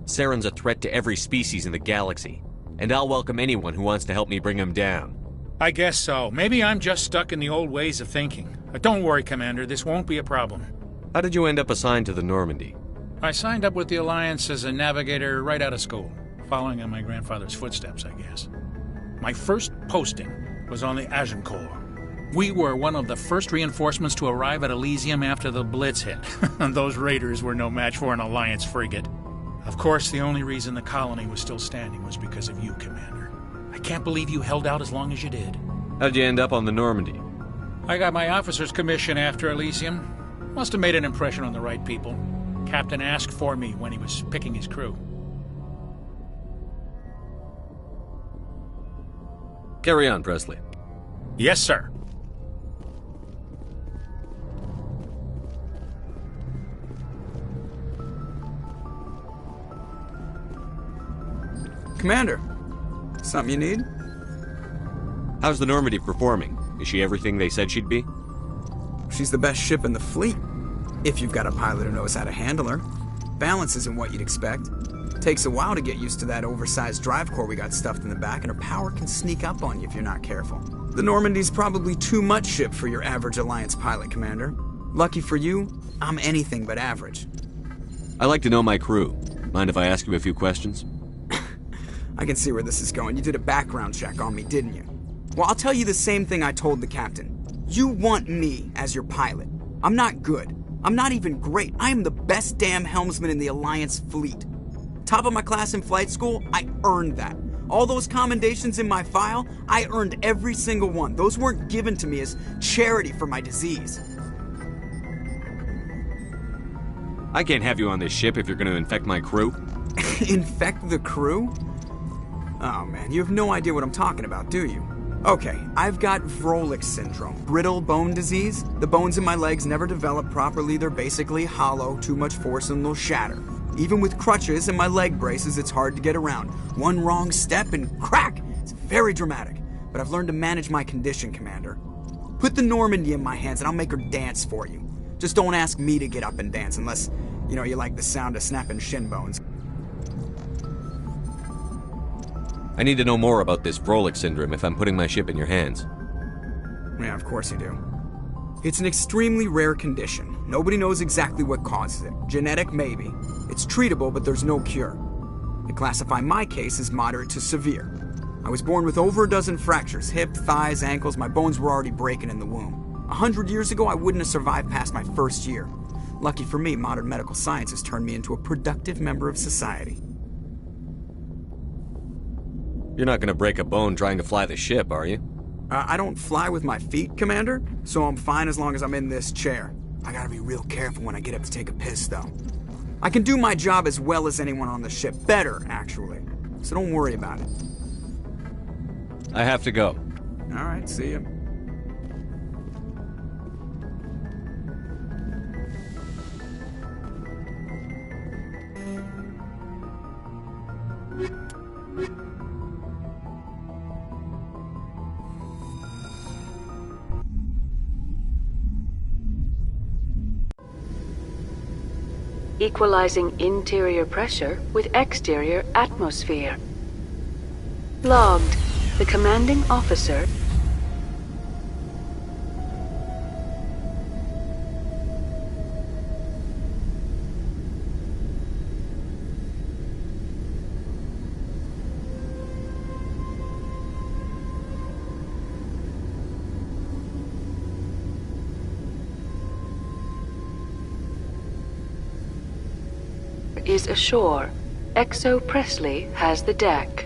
Saren's a threat to every species in the galaxy, and I'll welcome anyone who wants to help me bring him down. I guess so. Maybe I'm just stuck in the old ways of thinking. But don't worry, Commander. This won't be a problem. How did you end up assigned to the Normandy? I signed up with the Alliance as a navigator right out of school, following in my grandfather's footsteps, I guess. My first posting was on the Agincourt. We were one of the first reinforcements to arrive at Elysium after the Blitz hit. Those raiders were no match for an Alliance frigate. Of course, the only reason the colony was still standing was because of you, Commander. I can't believe you held out as long as you did. How'd you end up on the Normandy? I got my officer's commission after Elysium. Must have made an impression on the right people. Captain asked for me when he was picking his crew. Carry on, Presley. Yes, sir. Commander, something you need? How's the Normandy performing? Is she everything they said she'd be? She's the best ship in the fleet, if you've got a pilot who knows how to handle her. Balance isn't what you'd expect. Takes a while to get used to that oversized drive core we got stuffed in the back, and her power can sneak up on you if you're not careful. The Normandy's probably too much ship for your average Alliance pilot, Commander. Lucky for you, I'm anything but average. I like to know my crew. Mind if I ask you a few questions? I can see where this is going. You did a background check on me, didn't you? Well, I'll tell you the same thing I told the captain. You want me as your pilot. I'm not good. I'm not even great. I am the best damn helmsman in the Alliance fleet. Top of my class in flight school, I earned that. All those commendations in my file, I earned every single one. Those weren't given to me as charity for my disease. I can't have you on this ship if you're going to infect my crew. Infect the crew? Oh man, you have no idea what I'm talking about, do you? Okay, I've got Vrolik syndrome, brittle bone disease. The bones in my legs never develop properly. They're basically hollow, too much force and they'll shatter. Even with crutches and my leg braces, it's hard to get around. One wrong step and crack! It's very dramatic. But I've learned to manage my condition, Commander. Put the Normandy in my hands and I'll make her dance for you. Just don't ask me to get up and dance unless, you like the sound of snapping shin bones. I need to know more about this Vrolik syndrome if I'm putting my ship in your hands. Yeah, of course you do. It's an extremely rare condition. Nobody knows exactly what causes it. Genetic, maybe. It's treatable, but there's no cure. They classify my case as moderate to severe. I was born with over a dozen fractures, hip, thighs, ankles. My bones were already breaking in the womb. 100 years ago, I wouldn't have survived past my first year. Lucky for me, modern medical science has turned me into a productive member of society. You're not going to break a bone trying to fly the ship, are you? I don't fly with my feet, Commander, so I'm fine as long as I'm in this chair. I gotta be real careful when I get up to take a piss, though. I can do my job as well as anyone on the ship. Better, actually. So don't worry about it. I have to go. All right, see ya. Equalizing interior pressure with exterior atmosphere. Logged. The commanding officer is ashore. Exo Presley has the deck.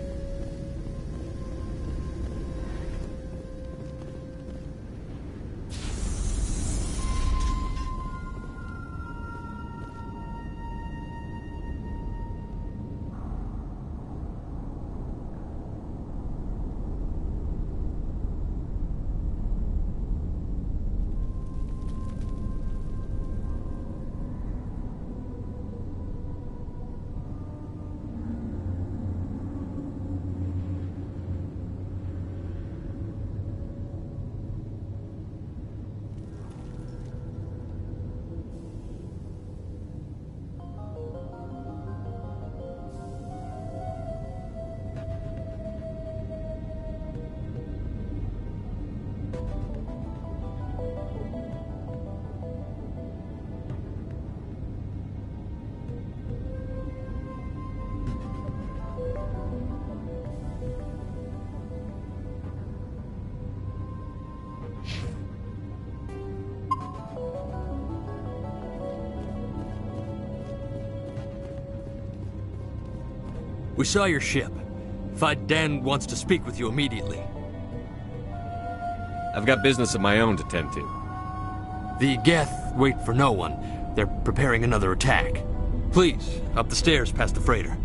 We saw your ship. Fight Dan wants to speak with you immediately. I've got business of my own to tend to. The Geth wait for no one. They're preparing another attack. Please, up the stairs past the freighter.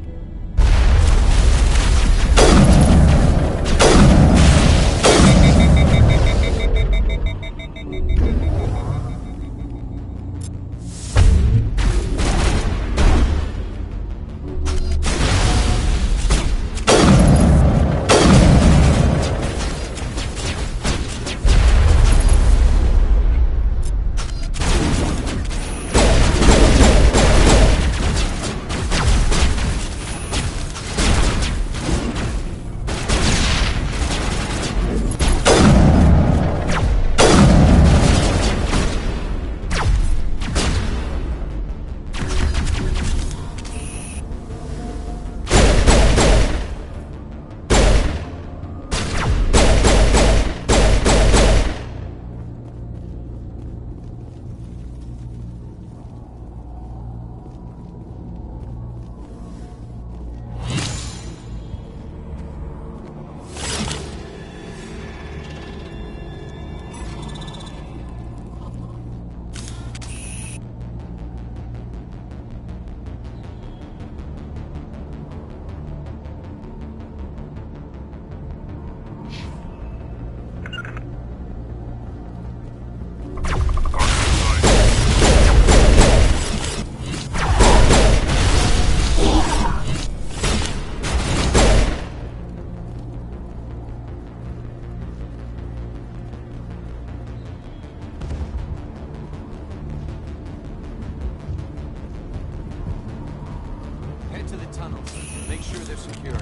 to the tunnels. Make sure they're secure.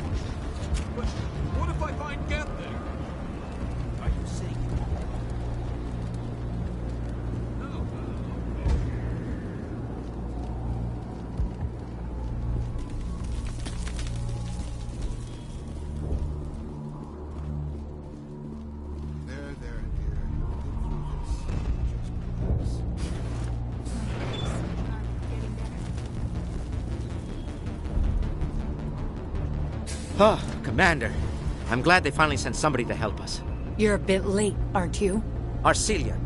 But what if I find Geth there? Are you saying you won't? Oh, Commander. I'm glad they finally sent somebody to help us. You're a bit late, aren't you? Arcelia.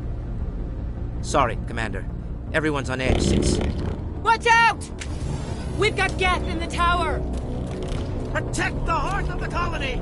Sorry, Commander. Everyone's on edge since... Watch out! We've got Geth in the tower! Protect the heart of the colony!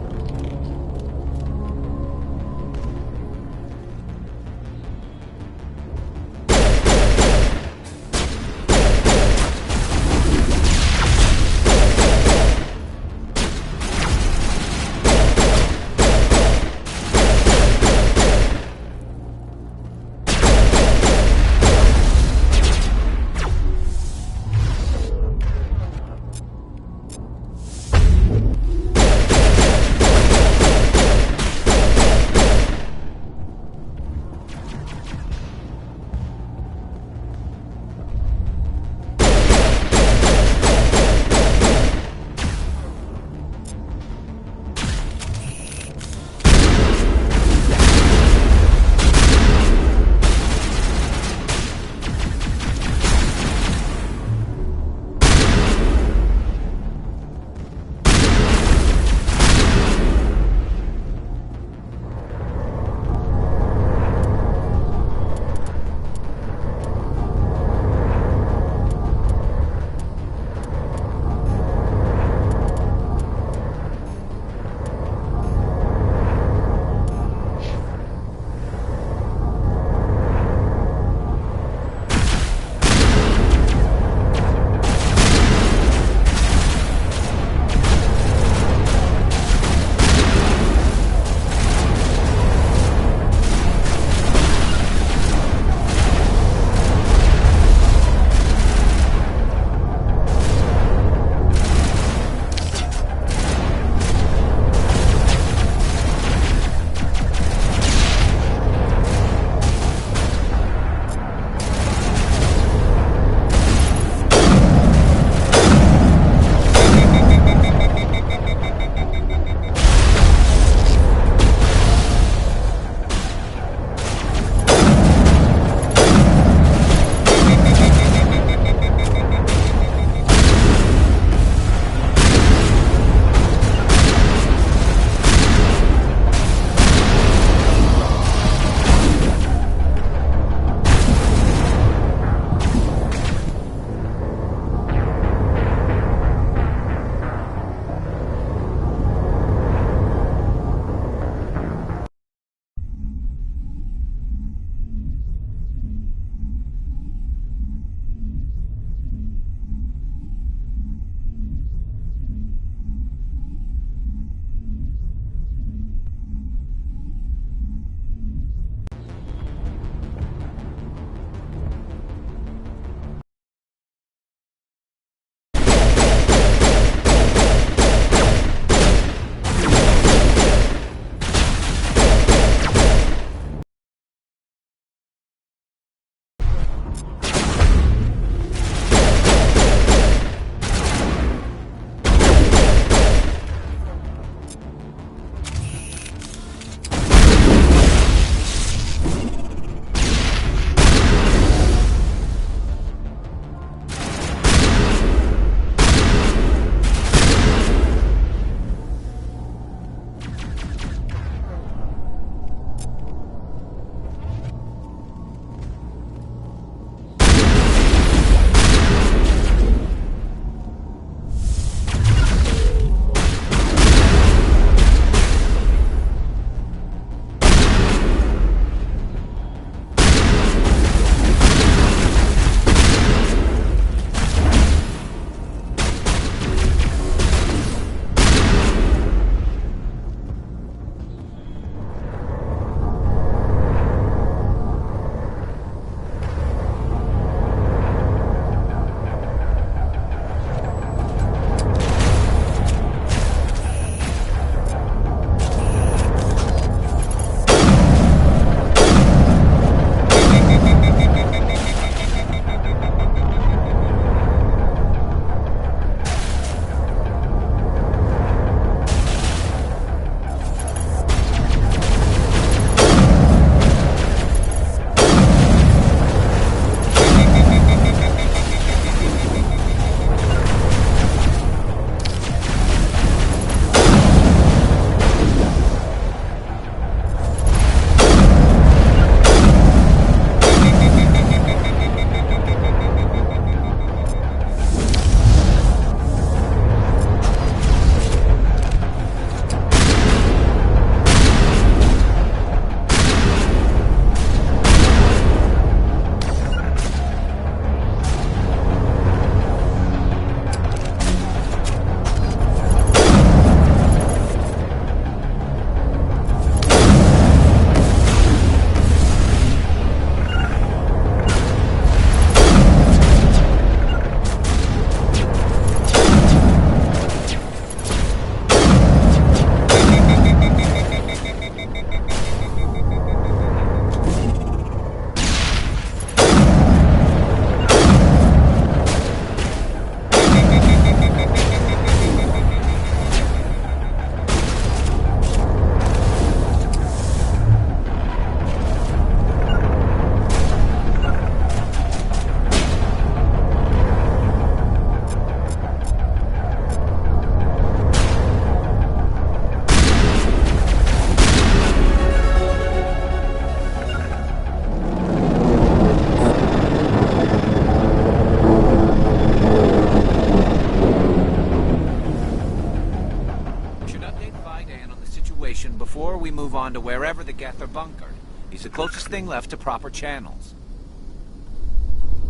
on to wherever the Geth are bunkered. He's the closest thing left to proper channels.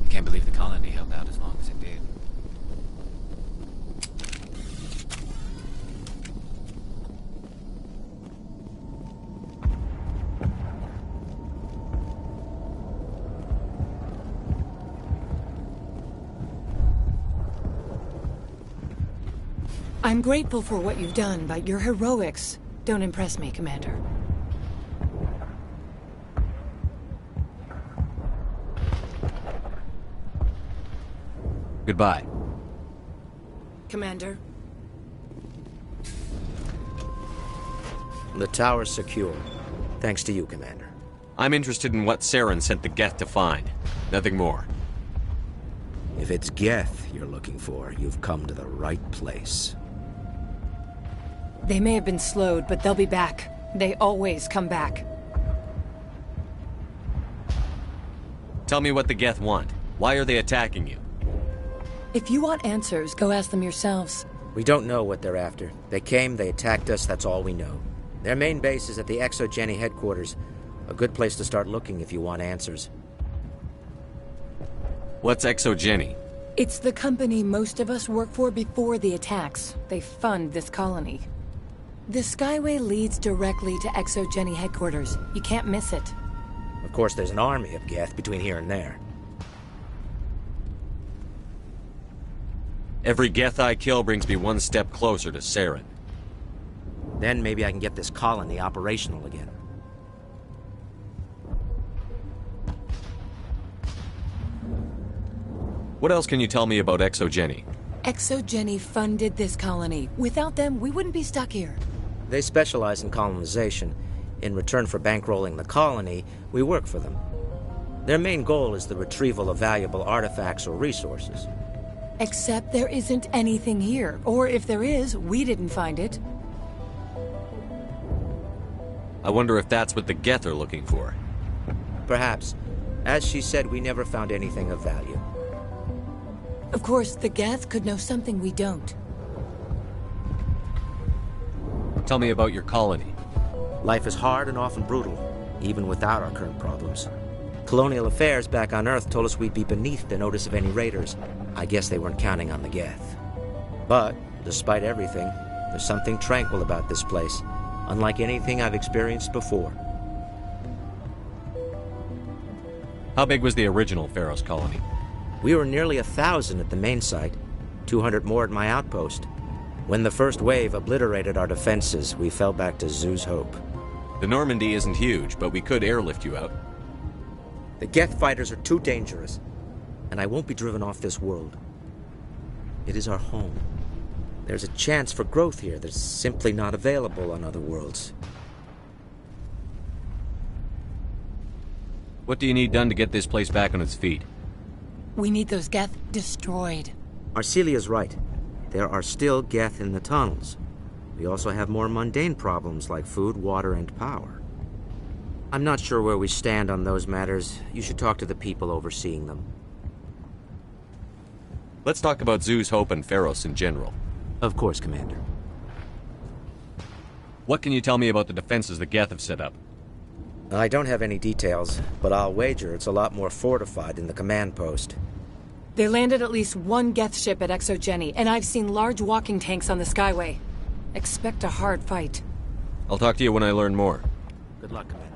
I can't believe the colony held out as long as it did. I'm grateful for what you've done, but your heroics don't impress me, Commander. Goodbye. Commander? The tower's secure. Thanks to you, Commander. I'm interested in what Saren sent the Geth to find. Nothing more. If it's Geth you're looking for, you've come to the right place. They may have been slowed, but they'll be back. They always come back. Tell me what the Geth want. Why are they attacking you? If you want answers, go ask them yourselves. We don't know what they're after. They came, they attacked us, that's all we know. Their main base is at the ExoGeni headquarters. A good place to start looking if you want answers. What's ExoGeni? It's the company most of us work for before the attacks. They fund this colony. The Skyway leads directly to ExoGeni headquarters. You can't miss it. Of course, there's an army of Geth between here and there. Every Geth I kill brings me one step closer to Saren. Then maybe I can get this colony operational again. What else can you tell me about ExoGeni? ExoGeni funded this colony. Without them, we wouldn't be stuck here. They specialize in colonization. In return for bankrolling the colony, we work for them. Their main goal is the retrieval of valuable artifacts or resources. Except there isn't anything here. Or if there is, we didn't find it. I wonder if that's what the Geth are looking for. Perhaps. As she said, we never found anything of value. Of course, the Geth could know something we don't. Tell me about your colony. Life is hard and often brutal, even without our current problems. Colonial affairs back on Earth told us we'd be beneath the notice of any raiders. I guess they weren't counting on the Geth. But, despite everything, there's something tranquil about this place, unlike anything I've experienced before. How big was the original Pharaoh's colony? We were nearly 1,000 at the main site, 200 more at my outpost. When the first wave obliterated our defenses, we fell back to Zoo's Hope. The Normandy isn't huge, but we could airlift you out. The Geth fighters are too dangerous, and I won't be driven off this world. It is our home. There's a chance for growth here that's simply not available on other worlds. What do you need done to get this place back on its feet? We need those Geth destroyed. Arcelia's right. There are still Geth in the tunnels. We also have more mundane problems like food, water, and power. I'm not sure where we stand on those matters. You should talk to the people overseeing them. Let's talk about Zoo's Hope and Pharos in general. Of course, Commander. What can you tell me about the defenses the Geth have set up? I don't have any details, but I'll wager it's a lot more fortified than the command post. They landed at least one Geth ship at ExoGeni, and I've seen large walking tanks on the Skyway. Expect a hard fight. I'll talk to you when I learn more. Good luck, Commander.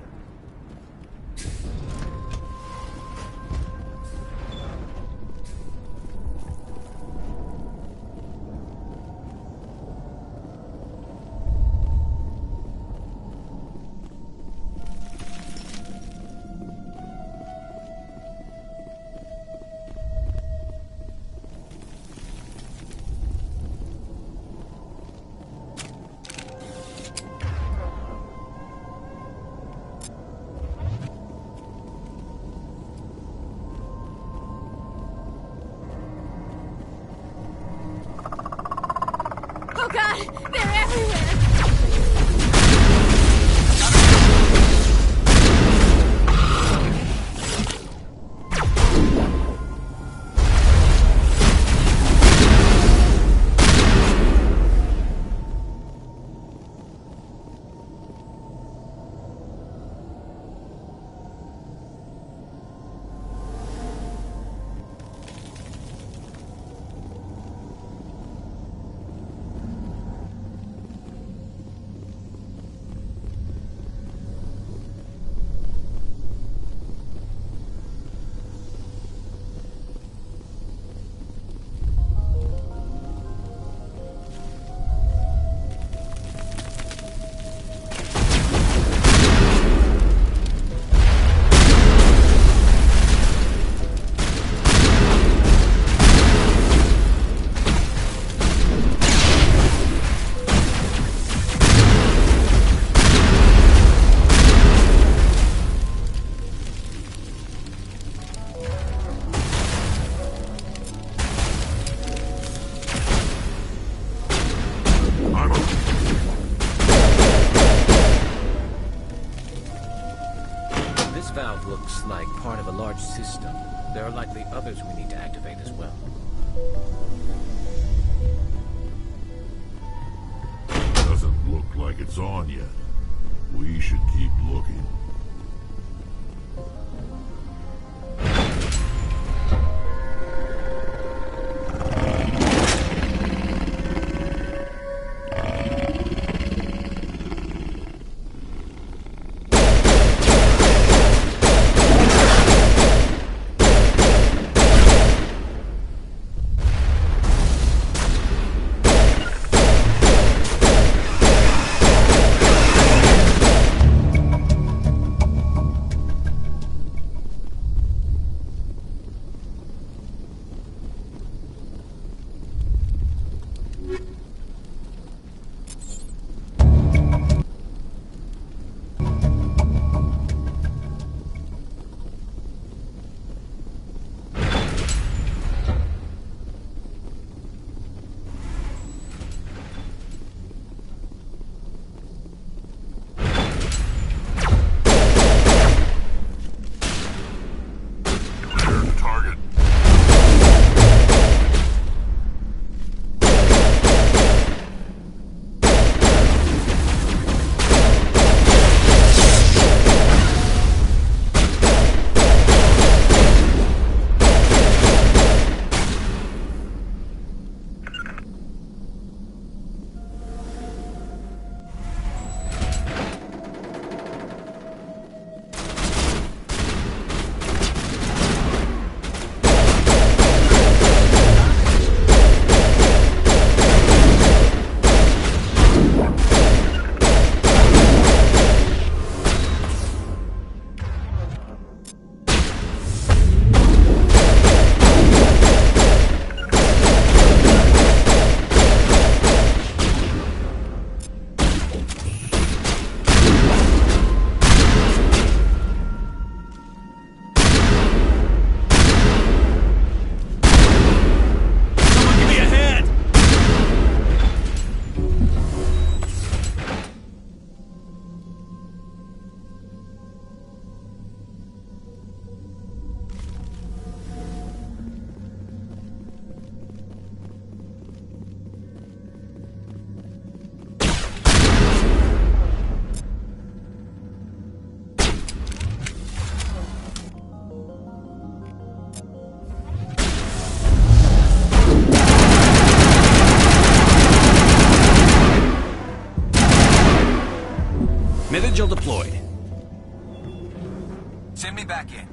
Oh god! They're everywhere! part of a large system. There are likely others we need to activate as well. Doesn't look like it's on yet. We should keep looking. Vigil deployed. Send me back in.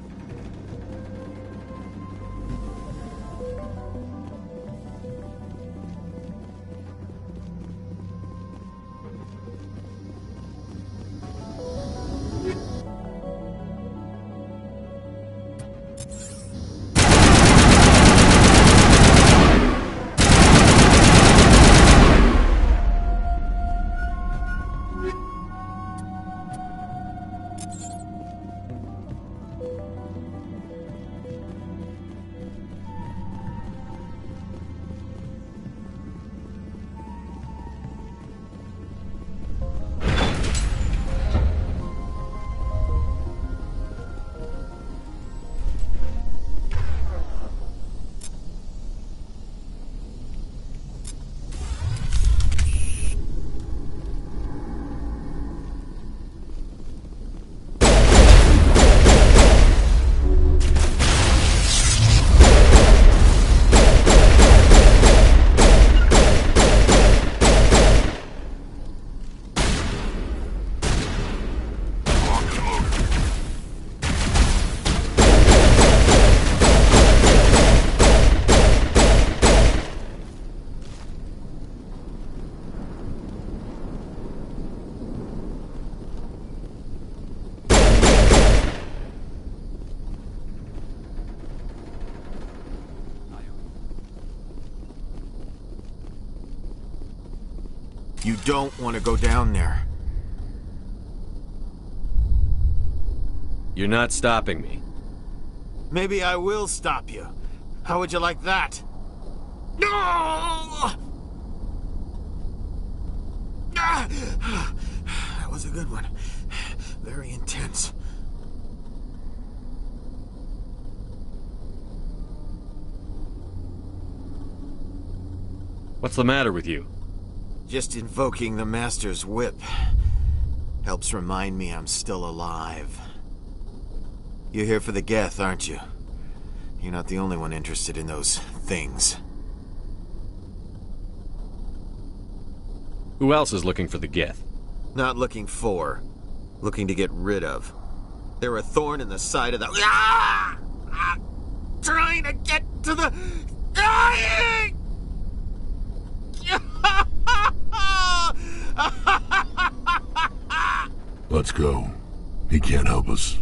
You don't want to go down there. You're not stopping me. Maybe I will stop you. How would you like that? No! That was a good one. Very intense. What's the matter with you? Just invoking the Master's whip helps remind me I'm still alive. You're here for the Geth, aren't you? You're not the only one interested in those things. Who else is looking for the Geth? Not looking for. Looking to get rid of. They're a thorn in the side of the... Ah! Ah! Trying to get to the... Dying! Let's go. He can't help us.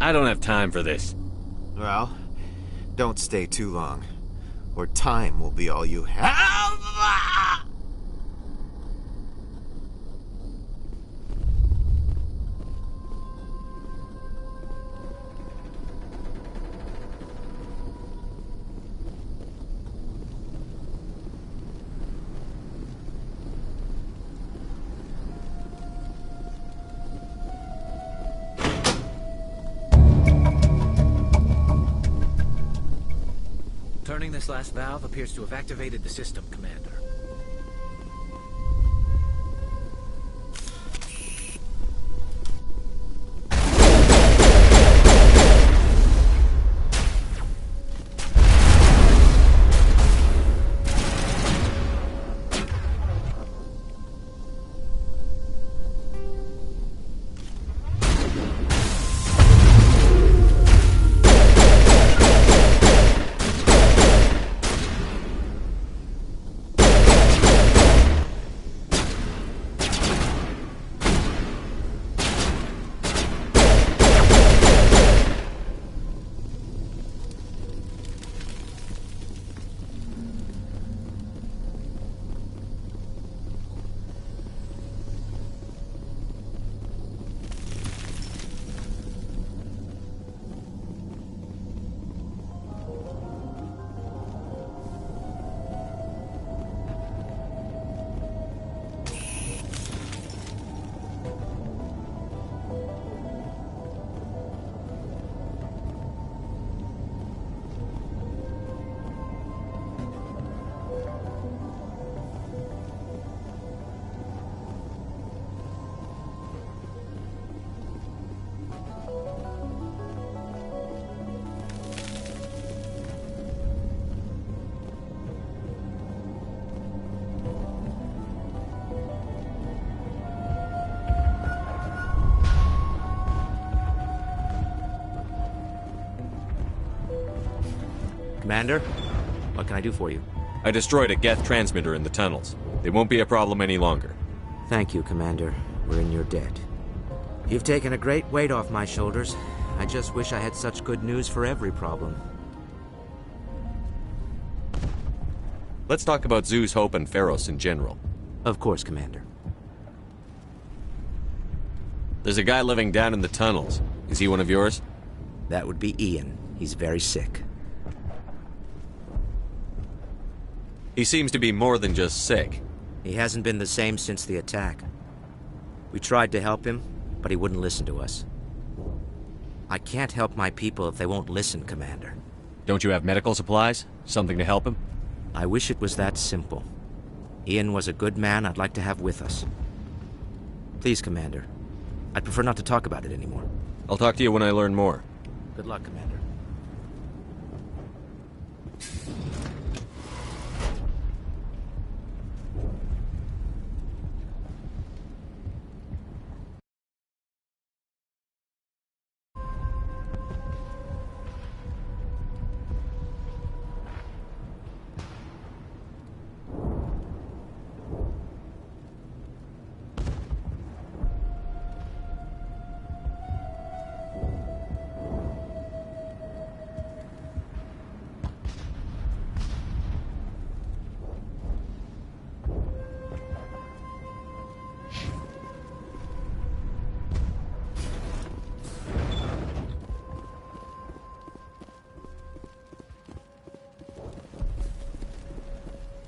I don't have time for this. Well, don't stay too long, or time will be all you have. Turning this last valve appears to have activated the system, Commander. Commander, what can I do for you? I destroyed a Geth transmitter in the tunnels. It won't be a problem any longer. Thank you, Commander. We're in your debt. You've taken a great weight off my shoulders. I just wish I had such good news for every problem. Let's talk about Zoo's Hope and Pharos in general. Of course, Commander. There's a guy living down in the tunnels. Is he one of yours? That would be Ian. He's very sick. He seems to be more than just sick. He hasn't been the same since the attack. We tried to help him, but he wouldn't listen to us. I can't help my people if they won't listen, Commander. Don't you have medical supplies? Something to help him? I wish it was that simple. Ian was a good man I'd like to have with us. Please, Commander. I'd prefer not to talk about it anymore. I'll talk to you when I learn more. Good luck, Commander.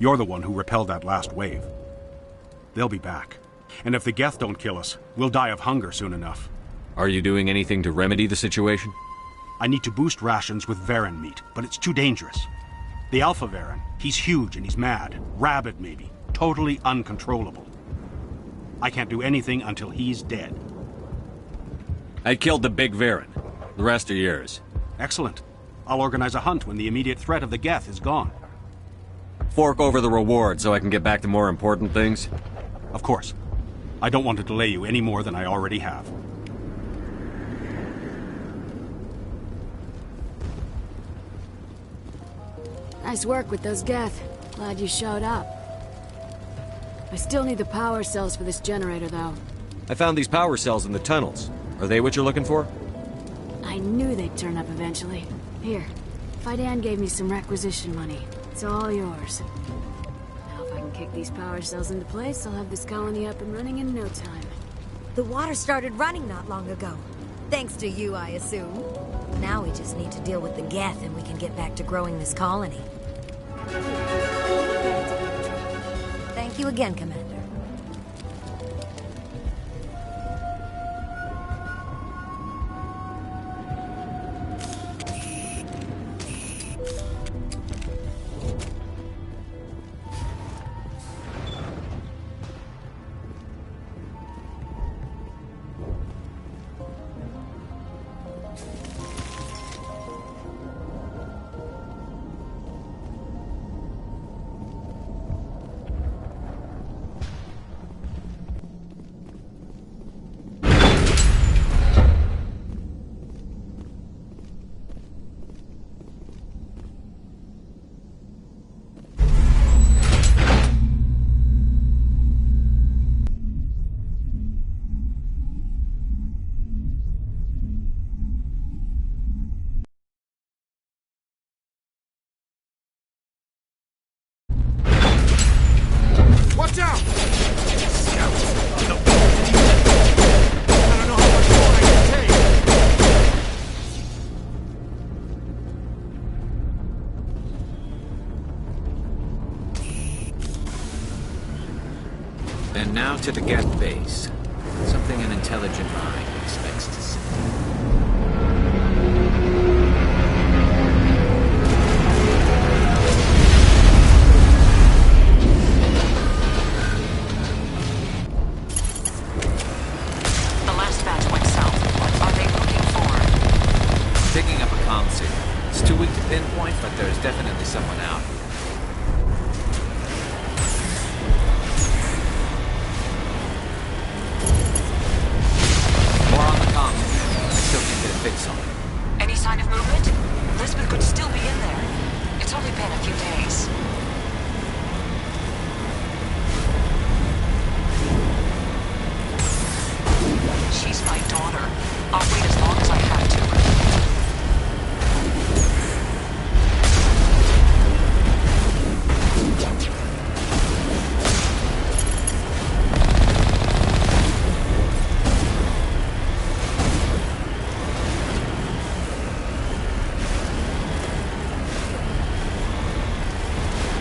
You're the one who repelled that last wave. They'll be back. And if the Geth don't kill us, we'll die of hunger soon enough. Are you doing anything to remedy the situation? I need to boost rations with Varen meat, but it's too dangerous. The Alpha Varren. He's huge and he's mad. Rabid, maybe. Totally uncontrollable. I can't do anything until he's dead. I killed the big Varren. The rest are yours. Excellent. I'll organize a hunt when the immediate threat of the Geth is gone. Fork over the reward so I can get back to more important things? Of course. I don't want to delay you any more than I already have. Nice work with those Geth. Glad you showed up. I still need the power cells for this generator, though. I found these power cells in the tunnels. Are they what you're looking for? I knew they'd turn up eventually. Here, Fidan gave me some requisition money. It's all yours. Now if I can kick these power cells into place, I'll have this colony up and running in no time. The water started running not long ago. Thanks to you, I assume. Now we just need to deal with the Geth and we can get back to growing this colony. Thank you again, Commander. Watch out! Scouts! No. I don't know how much more I can take. And now to the Geth base. Something an intelligent mind expects to see. Picking up a comm signal. It's too weak to pinpoint, but there's definitely someone out. More on the comm. I still can't get a fix on it. Any sign of movement? Lisbeth could still be in there. It's only been a few days. She's my daughter. I'll wait as long as I have to.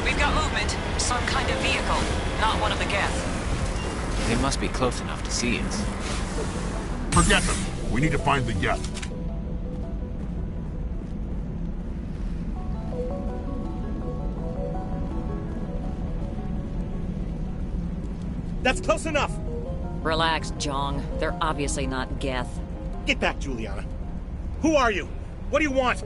We've got movement. Some kind of vehicle. Not one of the Geth. They must be close enough to see us. Forget them. We need to find the Geth. That's close enough. Relax, Jong. They're obviously not Geth. Get back, Juliana. Who are you? What do you want?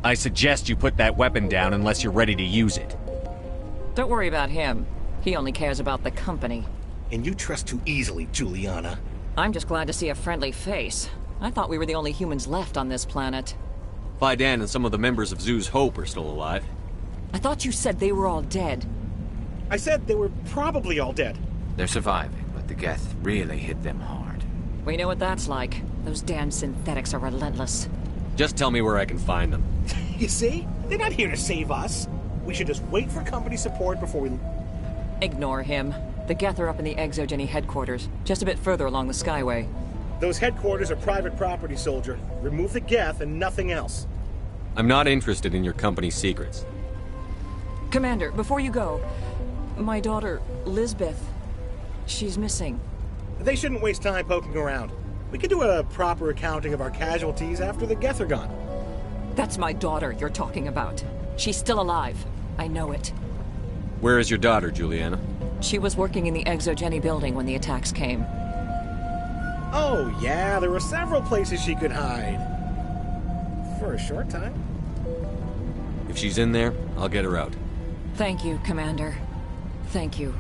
I suggest you put that weapon down unless you're ready to use it. Don't worry about him. He only cares about the company. And you trust too easily, Juliana. I'm just glad to see a friendly face. I thought we were the only humans left on this planet. Fidan and some of the members of Zoo's Hope are still alive. I thought you said they were all dead. I said they were probably all dead. They're surviving, but the Geth really hit them hard. We know what that's like. Those damn synthetics are relentless. Just tell me where I can find them. You see? They're not here to save us. We should just wait for company support before we... Ignore him. The Geth are up in the ExoGeni headquarters, just a bit further along the Skyway. Those headquarters are private property, soldier. Remove the Geth and nothing else. I'm not interested in your company's secrets. Commander, before you go, my daughter, Lisbeth, she's missing. They shouldn't waste time poking around. We could do a proper accounting of our casualties after the Geth are gone. That's my daughter you're talking about. She's still alive. I know it. Where is your daughter, Juliana? She was working in the ExoGeni building when the attacks came. Oh, yeah, there were several places she could hide. For a short time. If she's in there, I'll get her out. Thank you, Commander. Thank you.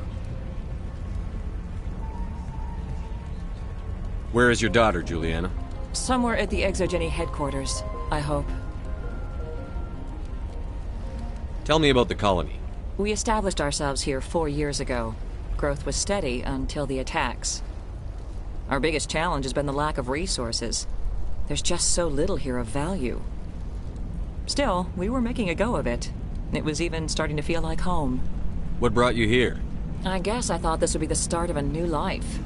Where is your daughter, Juliana? Somewhere at the ExoGeni headquarters, I hope. Tell me about the colony. We established ourselves here 4 years ago. Growth was steady until the attacks. Our biggest challenge has been the lack of resources. There's just so little here of value. Still, we were making a go of it. It was even starting to feel like home. What brought you here? I guess I thought this would be the start of a new life.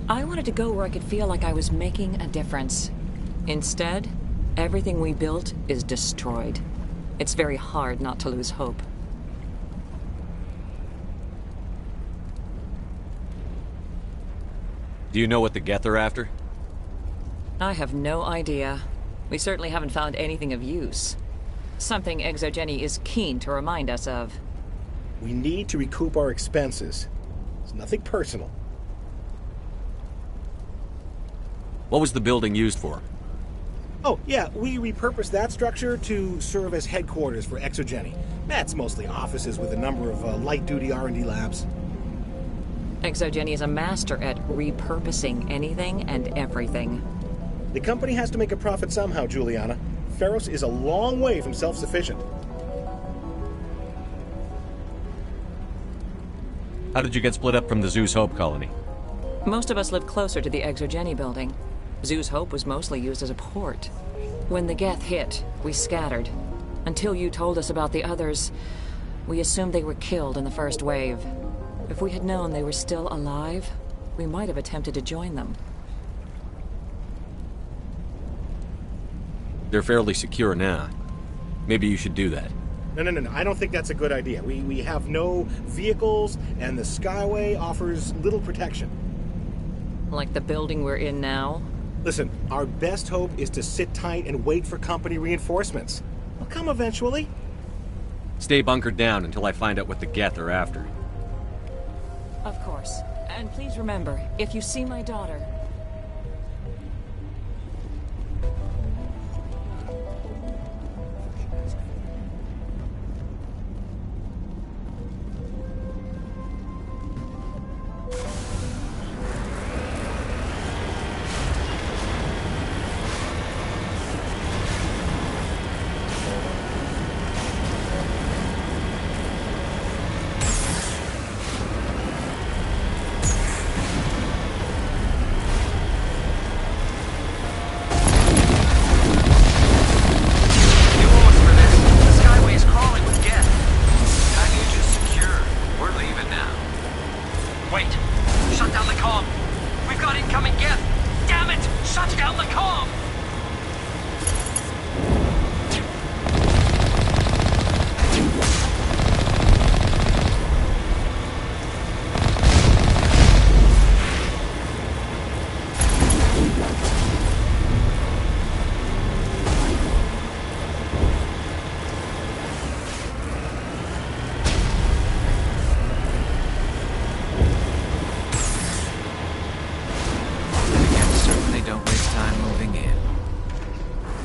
I wanted to go where I could feel like I was making a difference. Instead, everything we built is destroyed. It's very hard not to lose hope. Do you know what the Geth are after? I have no idea. We certainly haven't found anything of use. Something ExoGeni is keen to remind us of. We need to recoup our expenses. It's nothing personal. What was the building used for? Oh, yeah, we repurposed that structure to serve as headquarters for ExoGeni. That's mostly offices with a number of light-duty R&D labs. ExoGeni is a master at repurposing anything and everything. The company has to make a profit somehow, Juliana. Feros is a long way from self-sufficient. How did you get split up from the Zeus Hope colony? Most of us lived closer to the ExoGeni building. Zeus Hope was mostly used as a port. When the Geth hit, we scattered. Until you told us about the others, we assumed they were killed in the first wave. If we had known they were still alive, we might have attempted to join them. They're fairly secure now. Maybe you should do that. No. I don't think that's a good idea. We have no vehicles, and the Skyway offers little protection. Like the building we're in now? Listen, our best hope is to sit tight and wait for company reinforcements. They'll come eventually. Stay bunkered down until I find out what the Geth are after. Of course. And please remember, if you see my daughter...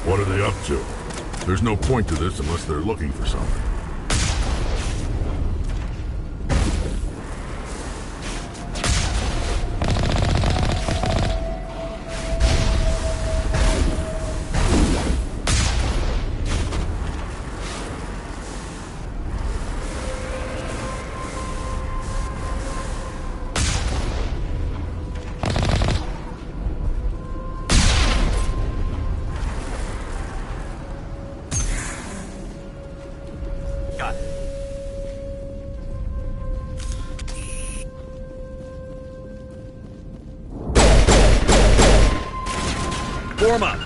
What are they up to? There's no point to this unless they're looking for something. Form up!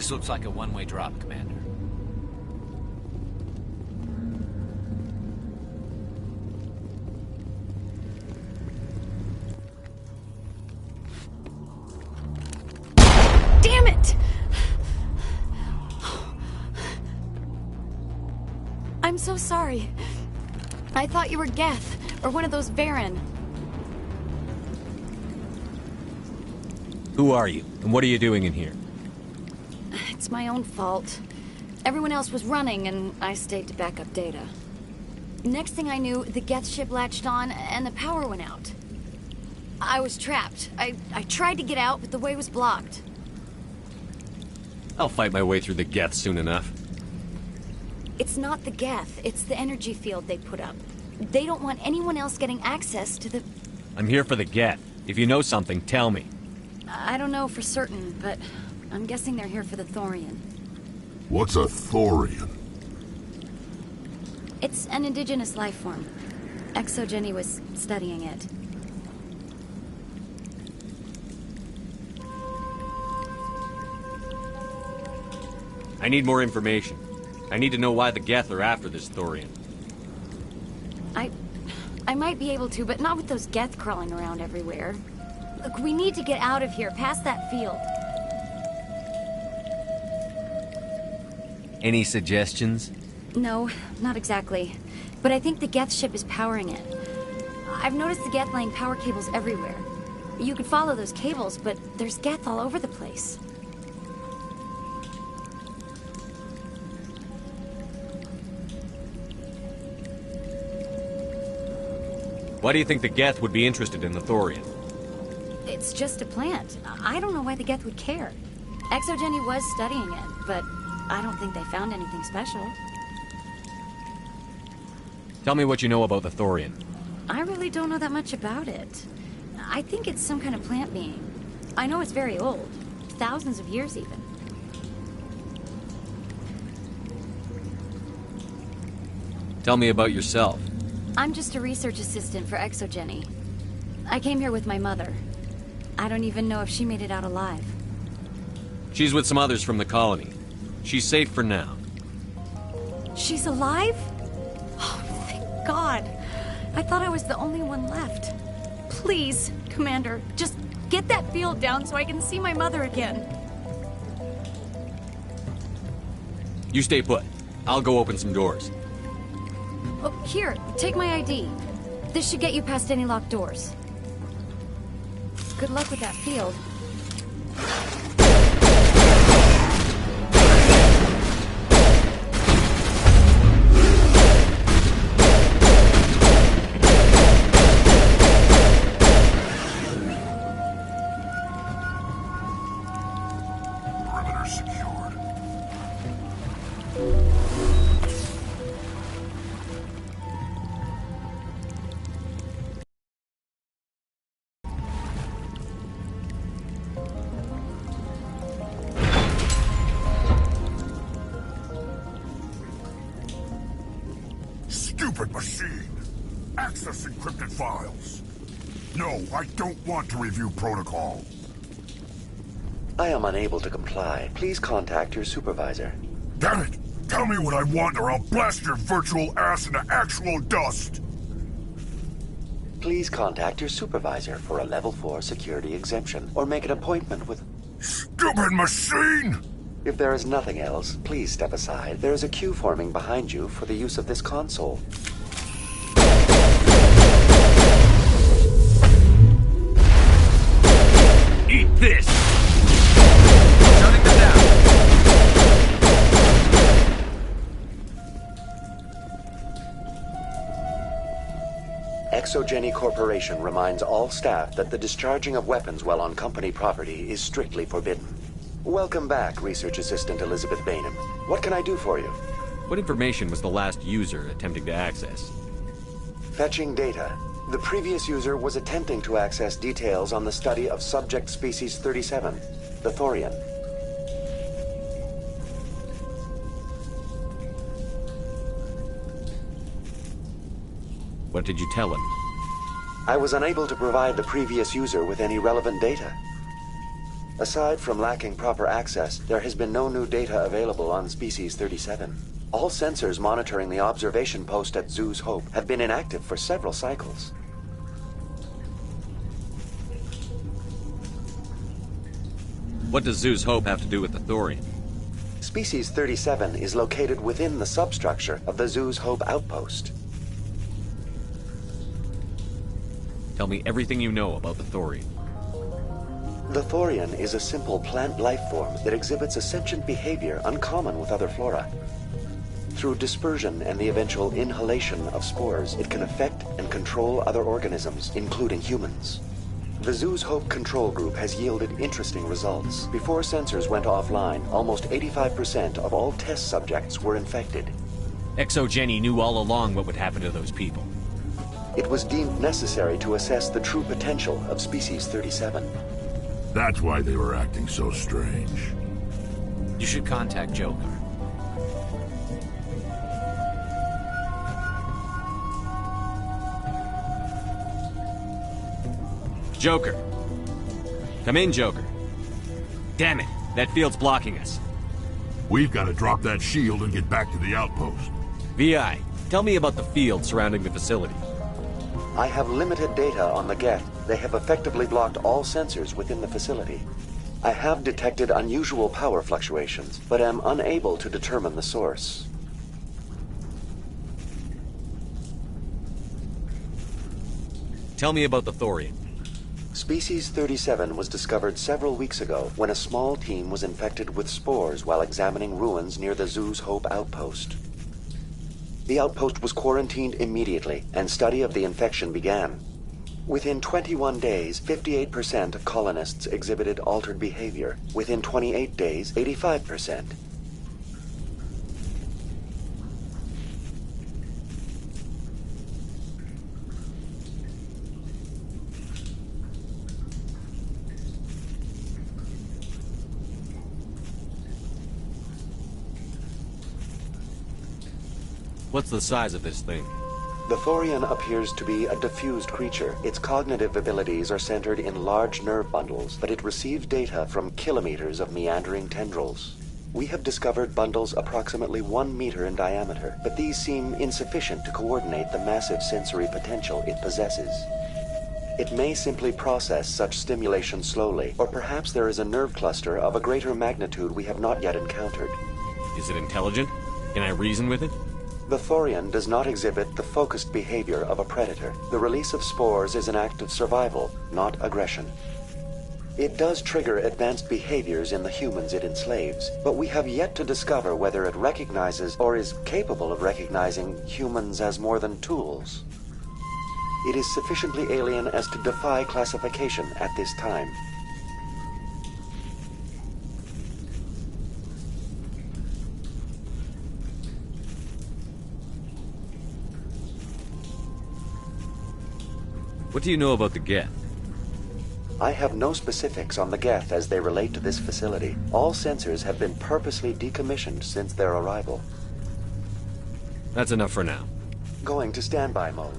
This looks like a one-way drop, Commander. Damn it! I'm so sorry. I thought you were Geth, or one of those Varen. Who are you, and what are you doing in here? It's my own fault. Everyone else was running, and I stayed to back up data. Next thing I knew, the Geth ship latched on, and the power went out. I was trapped. I tried to get out, but the way was blocked. I'll fight my way through the Geth soon enough. It's not the Geth, it's the energy field they put up. They don't want anyone else getting access to the... I'm here for the Geth. If you know something, tell me. I don't know for certain, but I'm guessing they're here for the Thorian. What's a Thorian? It's an indigenous life form. ExoJenny was studying it. I need more information. I need to know why the Geth are after this Thorian. I might be able to, but not with those Geth crawling around everywhere. Look, we need to get out of here, past that field. Any suggestions? No, not exactly. But I think the Geth ship is powering it. I've noticed the Geth laying power cables everywhere. You could follow those cables, but there's Geth all over the place. Why do you think the Geth would be interested in the Thorian? It's just a plant. I don't know why the Geth would care. ExoJenny was studying it, but I don't think they found anything special. Tell me what you know about the Thorian. I really don't know that much about it. I think it's some kind of plant being. I know it's very old. Thousands of years, even. Tell me about yourself. I'm just a research assistant for ExoJenny. I came here with my mother. I don't even know if she made it out alive. She's with some others from the colony. She's safe for now. She's alive? Oh, thank God. I thought I was the only one left. Please, Commander, just get that field down so I can see my mother again. You stay put. I'll go open some doors. Oh, here, take my ID. This should get you past any locked doors. Good luck with that field. Perimeter secured. Stupid machine! Access encrypted files. No, I don't want to review protocol. I am unable to comply. Please contact your supervisor. Damn it! Tell me what I want or I'll blast your virtual ass into actual dust! Please contact your supervisor for a level 4 security exemption, or make an appointment with... Stupid machine! If there is nothing else, please step aside. There is a queue forming behind you for the use of this console. Eat this! Shutting them down. ExoJenny Corporation reminds all staff that the discharging of weapons while on company property is strictly forbidden. Welcome back, Research Assistant Elizabeth Bainham. What can I do for you? What information was the last user attempting to access? Fetching data. The previous user was attempting to access details on the study of subject species 37, the Thorian. What did you tell him? I was unable to provide the previous user with any relevant data. Aside from lacking proper access, there has been no new data available on Species 37. All sensors monitoring the observation post at Zoo's Hope have been inactive for several cycles. What does Zoo's Hope have to do with the Thorian? Species 37 is located within the substructure of the Zoo's Hope outpost. Tell me everything you know about the Thorian. The Thorian is a simple plant life form that exhibits a sentient behavior uncommon with other flora. Through dispersion and the eventual inhalation of spores, it can affect and control other organisms, including humans. The Zoo's Hope control group has yielded interesting results. Before sensors went offline, almost 85% of all test subjects were infected. ExoGeni knew all along what would happen to those people. It was deemed necessary to assess the true potential of Species 37. That's why they were acting so strange. You should contact Joker. Joker. Come in, Joker. Damn it, that field's blocking us. We've got to drop that shield and get back to the outpost. VI, tell me about the field surrounding the facility. I have limited data on the Geth. They have effectively blocked all sensors within the facility. I have detected unusual power fluctuations, but am unable to determine the source. Tell me about the Thorian. Species 37 was discovered several weeks ago when a small team was infected with spores while examining ruins near the Zoo's Hope outpost. The outpost was quarantined immediately, and study of the infection began. Within 21 days, 58% of colonists exhibited altered behavior. Within 28 days, 85%. What's the size of this thing? The Thorian appears to be a diffused creature. Its cognitive abilities are centered in large nerve bundles, but it receives data from kilometers of meandering tendrils. We have discovered bundles approximately 1 meter in diameter, but these seem insufficient to coordinate the massive sensory potential it possesses. It may simply process such stimulation slowly, or perhaps there is a nerve cluster of a greater magnitude we have not yet encountered. Is it intelligent? Can I reason with it? The Thorian does not exhibit the focused behavior of a predator. The release of spores is an act of survival, not aggression. It does trigger advanced behaviors in the humans it enslaves, but we have yet to discover whether it recognizes or is capable of recognizing humans as more than tools. It is sufficiently alien as to defy classification at this time. What do you know about the Geth? I have no specifics on the Geth as they relate to this facility. All sensors have been purposely decommissioned since their arrival. That's enough for now. Going to standby mode.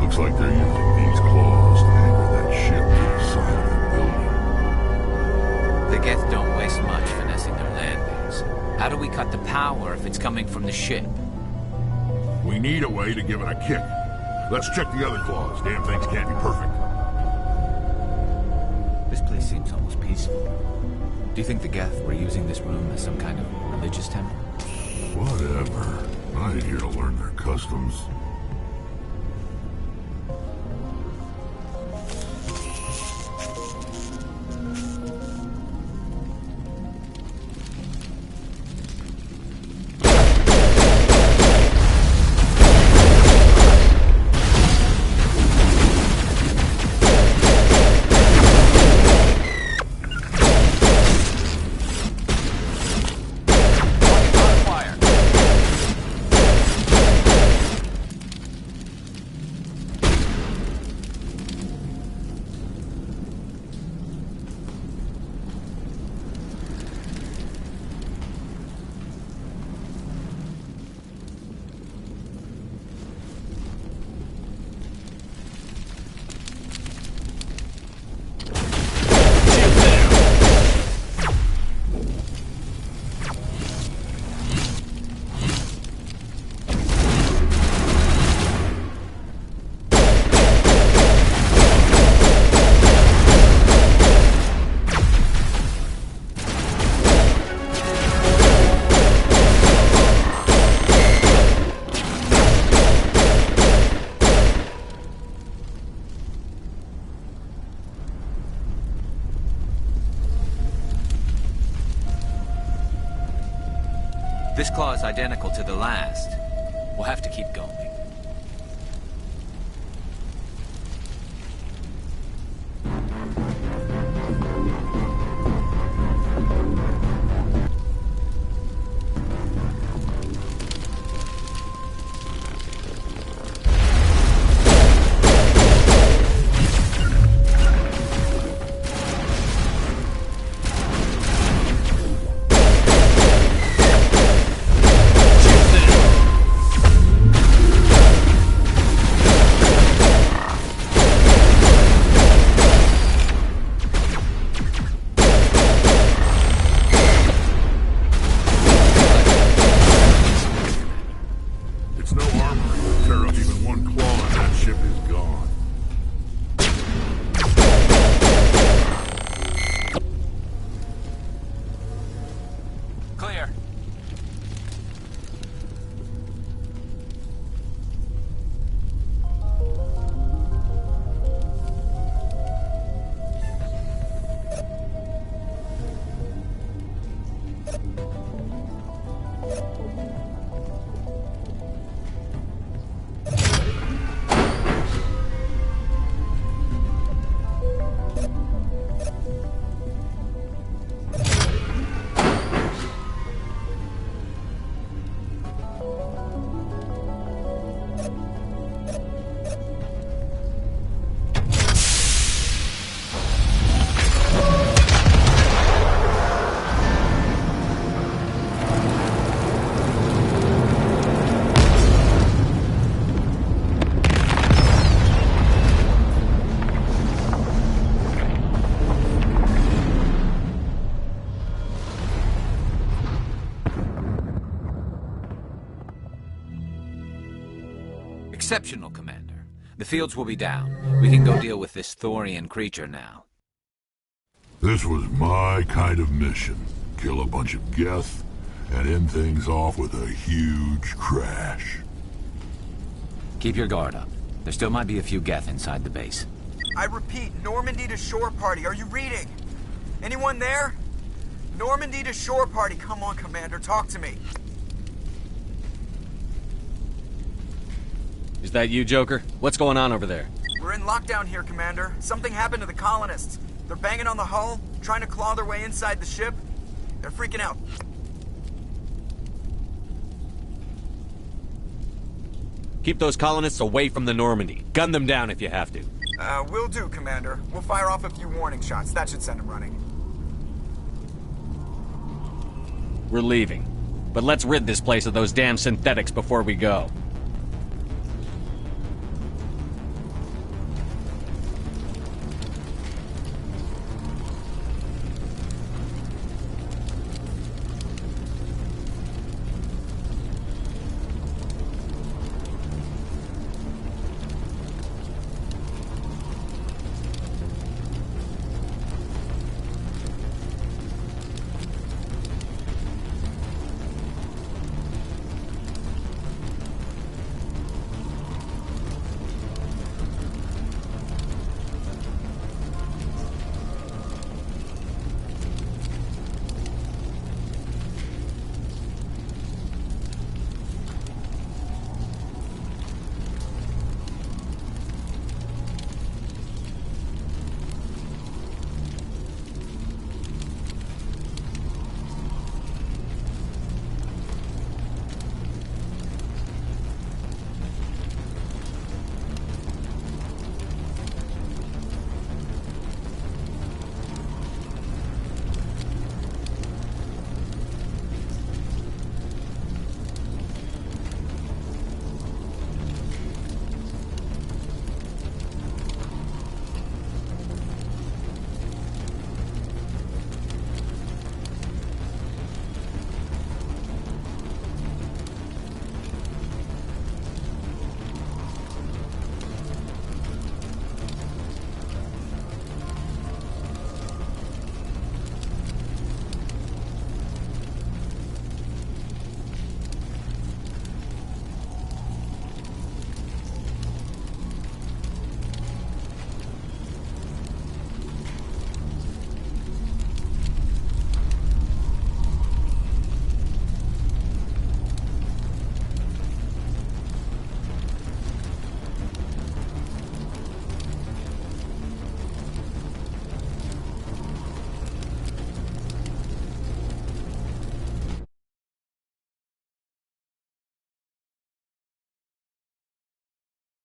Looks like they're using these claws to anchor that ship to the side of the building. The Geth don't waste much finessing their land base. How do we cut the power if it's coming from the ship? We need a way to give it a kick. Let's check the other claws. Damn things can't be perfect. This place seems almost peaceful. Do you think the Geth were using this room as some kind of religious temple? Whatever. I ain't here to learn their customs. this claw is identical to the last, we'll have to keep going. Exceptional, Commander. The fields will be down. We can go deal with this Thorian creature now. This was my kind of mission. Kill a bunch of Geth and end things off with a huge crash. Keep your guard up. There still might be a few Geth inside the base. I repeat, Normandy to shore party. Are you reading? Anyone there? Normandy to shore party. Come on, Commander. Talk to me. Is that you, Joker? What's going on over there? We're in lockdown here, Commander. Something happened to the colonists. They're banging on the hull, trying to claw their way inside the ship. They're freaking out. Keep those colonists away from the Normandy. Gun them down if you have to. Will do, Commander. We'll fire off a few warning shots. That should send them running. We're leaving. But let's rid this place of those damn synthetics before we go.